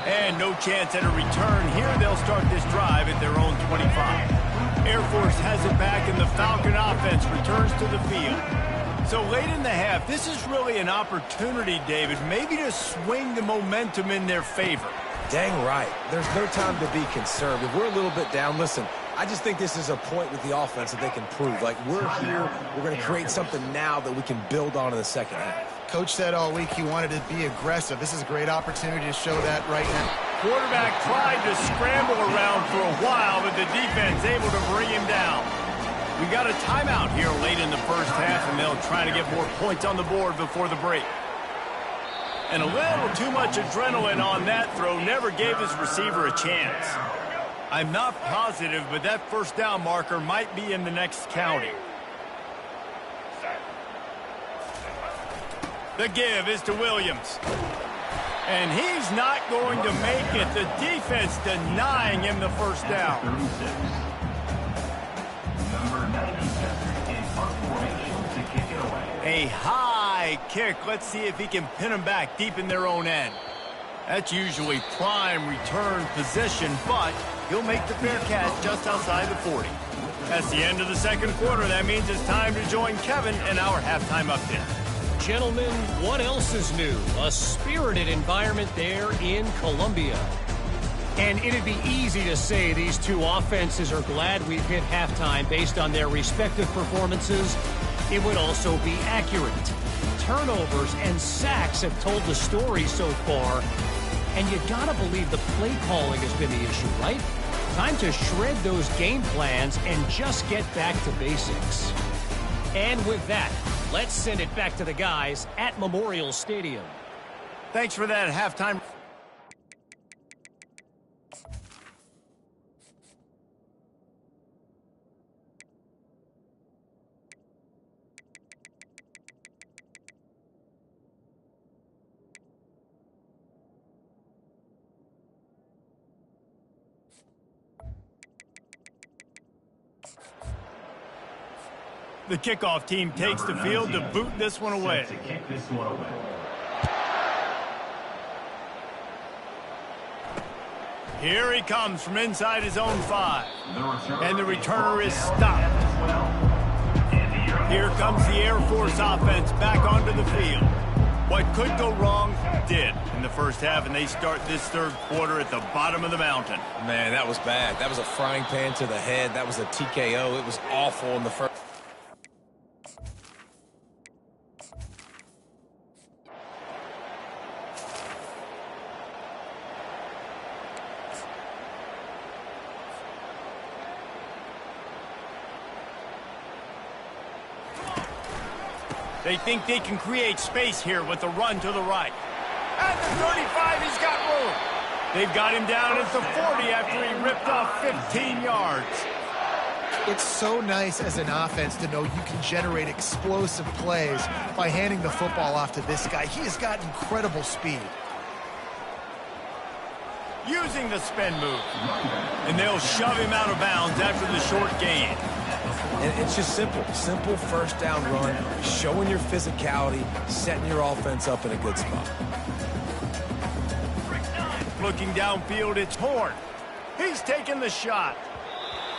And no chance at a return here. They'll start this drive at their own 25. Air Force has it back, and the Falcon offense returns to the field. So late in the half, this is really an opportunity, David, maybe to swing the momentum in their favor. Dang right. There's no time to be concerned. If we're a little bit down, listen, I just think this is a point with the offense that they can prove. Like, we're here, we're going to create something now that we can build on in the second half. Coach said all week he wanted to be aggressive. This is a great opportunity to show that right now. Quarterback tried to scramble around for a while, but the defense able to bring him down. We got a timeout here late in the first half, and they'll try to get more points on the board before the break. And a little too much adrenaline on that throw never gave his receiver a chance. I'm not positive, but that first down marker might be in the next county. The give is to Williams. And he's not going to make it. The defense denying him the first down. A high kick. Let's see if he can pin him back deep in their own end. That's usually prime return position, but he'll make the fair catch just outside the 40. That's the end of the second quarter. That means it's time to join Kevin in our halftime update. Gentlemen, what else is new? A spirited environment there in Columbia. And it'd be easy to say these two offenses are glad we've hit halftime based on their respective performances. It would also be accurate. Turnovers and sacks have told the story so far. And you gotta believe the play calling has been the issue, right? Time to shred those game plans and just get back to basics. And with that, let's send it back to the guys at Memorial Stadium. Thanks for that halftime. The kickoff team takes the field to boot this one away. Here he comes from inside his own 5. And the returner is stopped. Here comes the Air Force offense back onto the field. What could go wrong did in the first half, and they start this third quarter at the bottom of the mountain. Man, that was bad. That was a frying pan to the head. That was a TKO. It was awful in the first. They think they can create space here with the run to the right. At the 35, he's got room. They've got him down at the 40 after he ripped off 15 yards. It's so nice as an offense to know you can generate explosive plays by handing the football off to this guy. He has got incredible speed. Using the spin move. And they'll shove him out of bounds after the short gain. And it's just simple first down run, showing your physicality, setting your offense up in a good spot. looking downfield. It's Horn. He's taking the shot.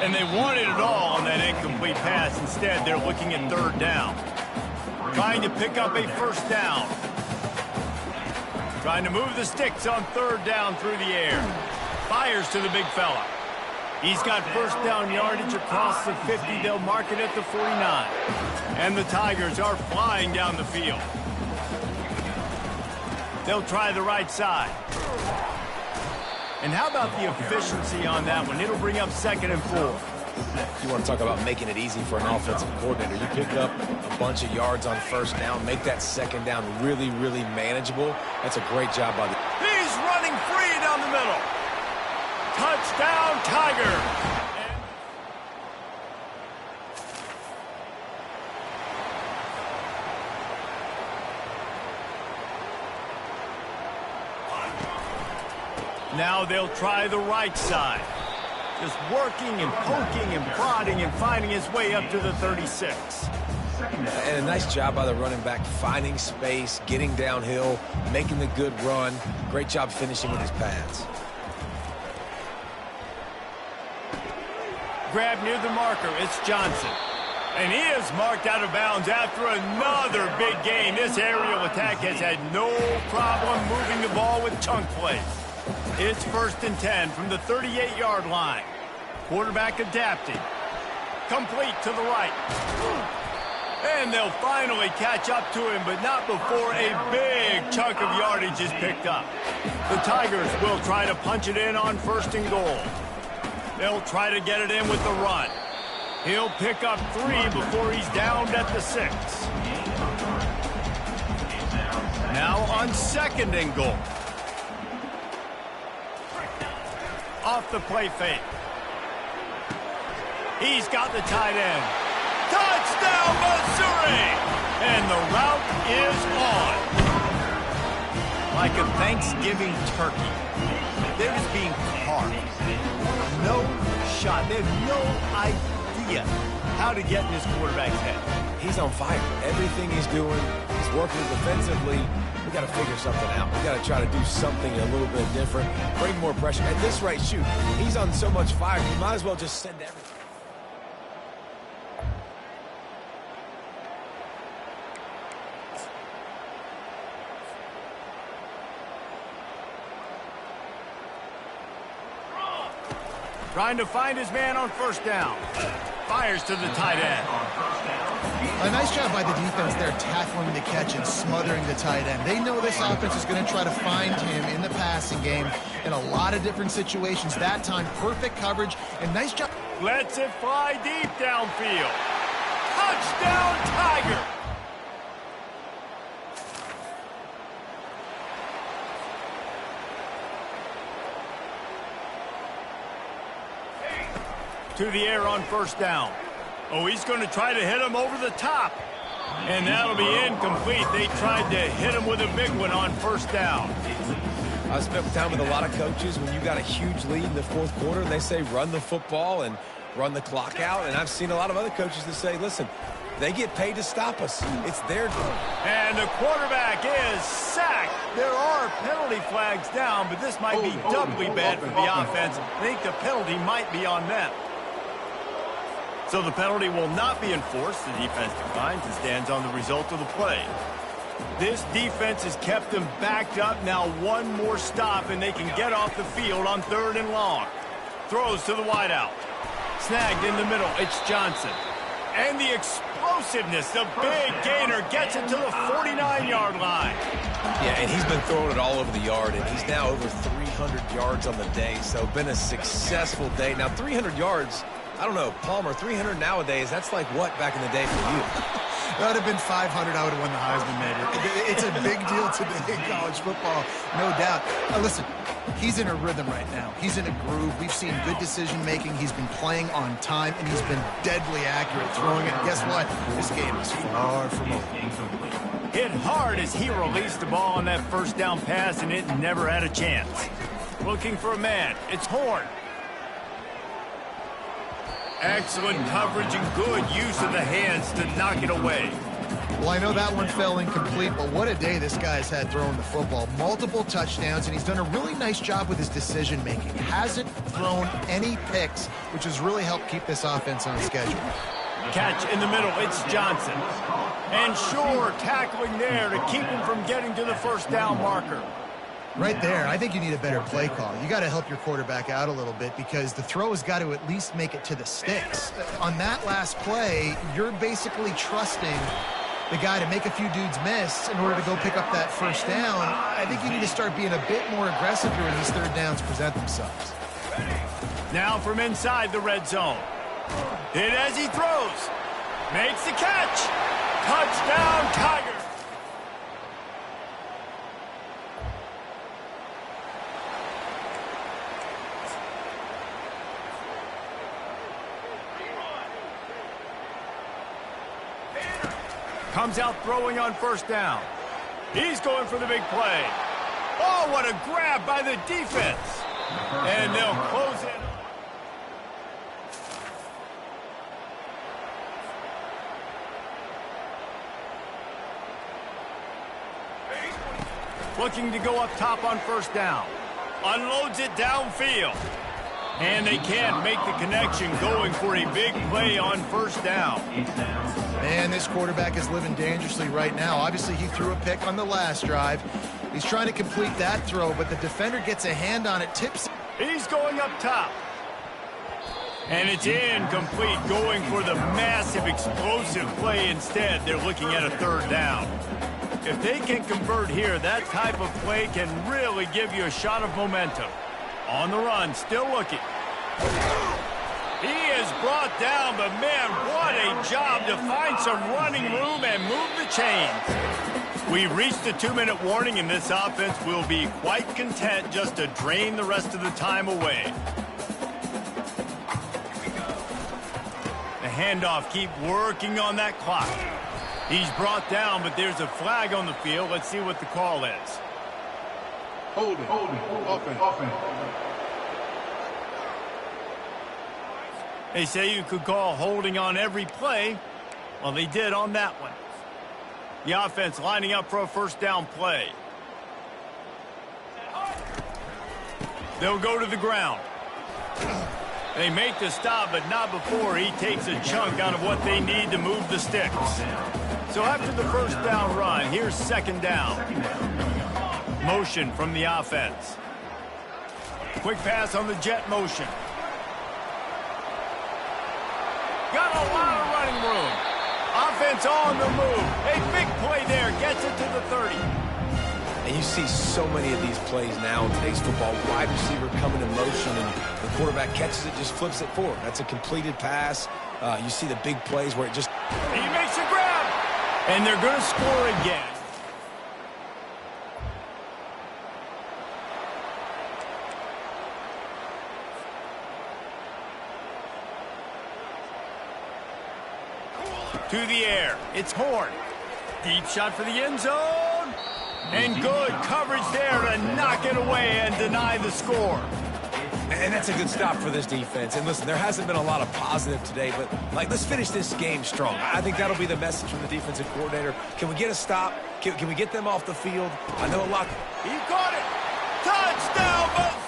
And they wanted it all on that incomplete pass. Instead, they're looking at third down. Trying to pick up a first down. Trying to move the sticks on third down through the air. Fires to the big fella. He's got first down yardage across the 50. They'll mark it at the 49. And the Tigers are flying down the field. They'll try the right side. And how about the efficiency on that one? It'll bring up 2nd and 4. You want to talk about making it easy for an offensive coordinator. You pick up a bunch of yards on first down, make that 2nd down really, really manageable. That's a great job by the... He's running free down the middle. Touchdown, Tiger. Now they'll try the right side. Just working and poking and prodding and finding his way up to the 36. And a nice job by the running back, finding space, getting downhill, making the good run. Great job finishing with his pads. Grab near the marker, it's Johnson. And he is marked out of bounds after another big gain. This aerial attack has had no problem moving the ball with chunk plays. It's 1st and 10 from the 38-yard line. Quarterback adapting. Complete to the right. And they'll finally catch up to him, but not before a big chunk of yardage is picked up. The Tigers will try to punch it in on 1st and goal. They'll try to get it in with the run. He'll pick up 3 before he's downed at the 6. Now on 2nd and goal. Off the play fake. He's got the tight end. Touchdown, Missouri! And the route is on. Like a Thanksgiving turkey. They're just being carved. No shot. They have no idea how to get in this quarterback's head. He's on fire. Everything he's doing, he's working defensively. We got to figure something out. We got to try to do something a little bit different. Bring more pressure. At this rate, shoot, he's on so much fire, you might as well just send everything. Trying to find his man on 1st down. Fires to the tight end. A nice job by the defense there, tackling the catch and smothering the tight end. They know this offense is going to try to find him in the passing game in a lot of different situations. That time, perfect coverage and nice job. Lets it fly deep downfield. Touchdown, Tiger! To the air on 1st down. Oh, he's going to try to hit him over the top. And that'll be incomplete. They tried to hit him with a big one on 1st down. I spent time with a lot of coaches when you got a huge lead in the 4th quarter and they say run the football and run the clock out. And I've seen a lot of other coaches that say, listen, they get paid to stop us. It's their job. And the quarterback is sacked. There are penalty flags down, but this might be doubly bad for the offense. I think the penalty might be on them. So the penalty will not be enforced. The defense declines and stands on the result of the play. This defense has kept them backed up. Now one more stop, and they can get off the field on 3rd and long. Throws to the wideout. Snagged in the middle. It's Johnson. And the explosiveness, the big gainer, gets it to the 49-yard line. Yeah, and he's been throwing it all over the yard, and he's now over 300 yards on the day. So been a successful day. Now 300 yards, I don't know, Palmer, 300 nowadays, that's like what back in the day for you? That would have been 500. I would have won the Heisman, man. It's a big deal today in college football, no doubt. Listen, he's in a rhythm right now. He's in a groove. We've seen good decision-making. He's been playing on time, and he's been deadly accurate throwing it. And guess what? This game is far from over. Hit hard as he released the ball on that 1st down pass, and it never had a chance. Looking for a man. It's Horn. Excellent coverage and good use of the hands to knock it away. Well, I know that one fell incomplete, but what a day this guy's had throwing the football. Multiple touchdowns, and he's done a really nice job with his decision-making. Hasn't thrown any picks, which has really helped keep this offense on schedule. Catch in the middle, it's Johnson. And Shore tackling there to keep him from getting to the first down marker. Right there, I think you need a better play call. You got to help your quarterback out a little bit because the throw has got to at least make it to the sticks. On that last play, you're basically trusting the guy to make a few dudes miss in order to go pick up that first down. I think you need to start being a bit more aggressive here when these third downs present themselves. Now from inside the red zone. Hit as he throws. Makes the catch. Touchdown, Tigers. Comes out throwing on first down. He's going for the big play. Oh, what a grab by the defense. And they'll close it. Looking to go up top on first down. Unloads it downfield. And they can't make the connection, going for a big play on first down. Man, this quarterback is living dangerously right now. Obviously, he threw a pick on the last drive. He's trying to complete that throw, but the defender gets a hand on it, tips. He's going up top. And it's incomplete, going for the massive explosive play instead. They're looking at a third down. If they can convert here, that type of play can really give you a shot of momentum. On the run, still looking. He is brought down, but man, what a job to find some running room and move the chains. We've reached a 2-minute warning, and this offense will be quite content just to drain the rest of the time away. The handoff, keep working on that clock. He's brought down, but there's a flag on the field. Let's see what the call is. Holding. Offense. They say you could call holding on every play. Well, they did on that one. The offense lining up for a first down play. They'll go to the ground. They make the stop, but not before he takes a chunk out of what they need to move the sticks. So after the first down run, here's second down. Motion from the offense. Quick pass on the jet motion. Got a lot of running room. Offense on the move. A big play there. Gets it to the 30. And you see so many of these plays now in today's football. Wide receiver coming in motion, and the quarterback catches it, just flips it forward. That's a completed pass. You see the big plays where it just... He makes a grab. And they're going to score again. To the air. It's Horn. Deep shot for the end zone. And good coverage there to knock it away and deny the score. And that's a good stop for this defense. And listen, there hasn't been a lot of positive today, but let's finish this game strong. I think that'll be the message from the defensive coordinator. Can we get a stop? Can we get them off the field? I know a lot. He caught it. Touchdown, Bucks.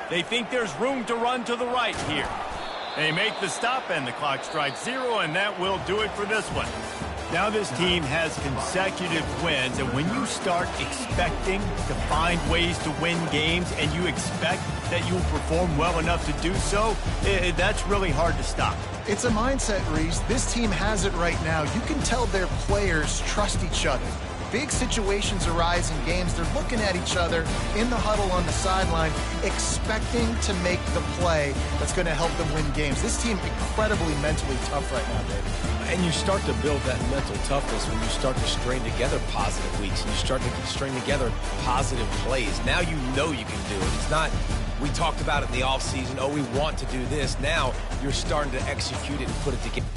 They think there's room to run to the right here. They make the stop, and the clock strikes 0, and that will do it for this one. Now this team has consecutive wins, and when you start expecting to find ways to win games and you expect that you'll perform well enough to do so, that's really hard to stop. It's a mindset, Reese. This team has it right now. You can tell their players trust each other. Big situations arise in games. They're looking at each other in the huddle on the sideline, expecting to make the play that's going to help them win games. This team incredibly mentally tough right now, David. And you start to build that mental toughness when you start to string together positive weeks and you start to string together positive plays. Now you know you can do it. It's not, we talked about it in the offseason, oh, we want to do this. Now you're starting to execute it and put it together.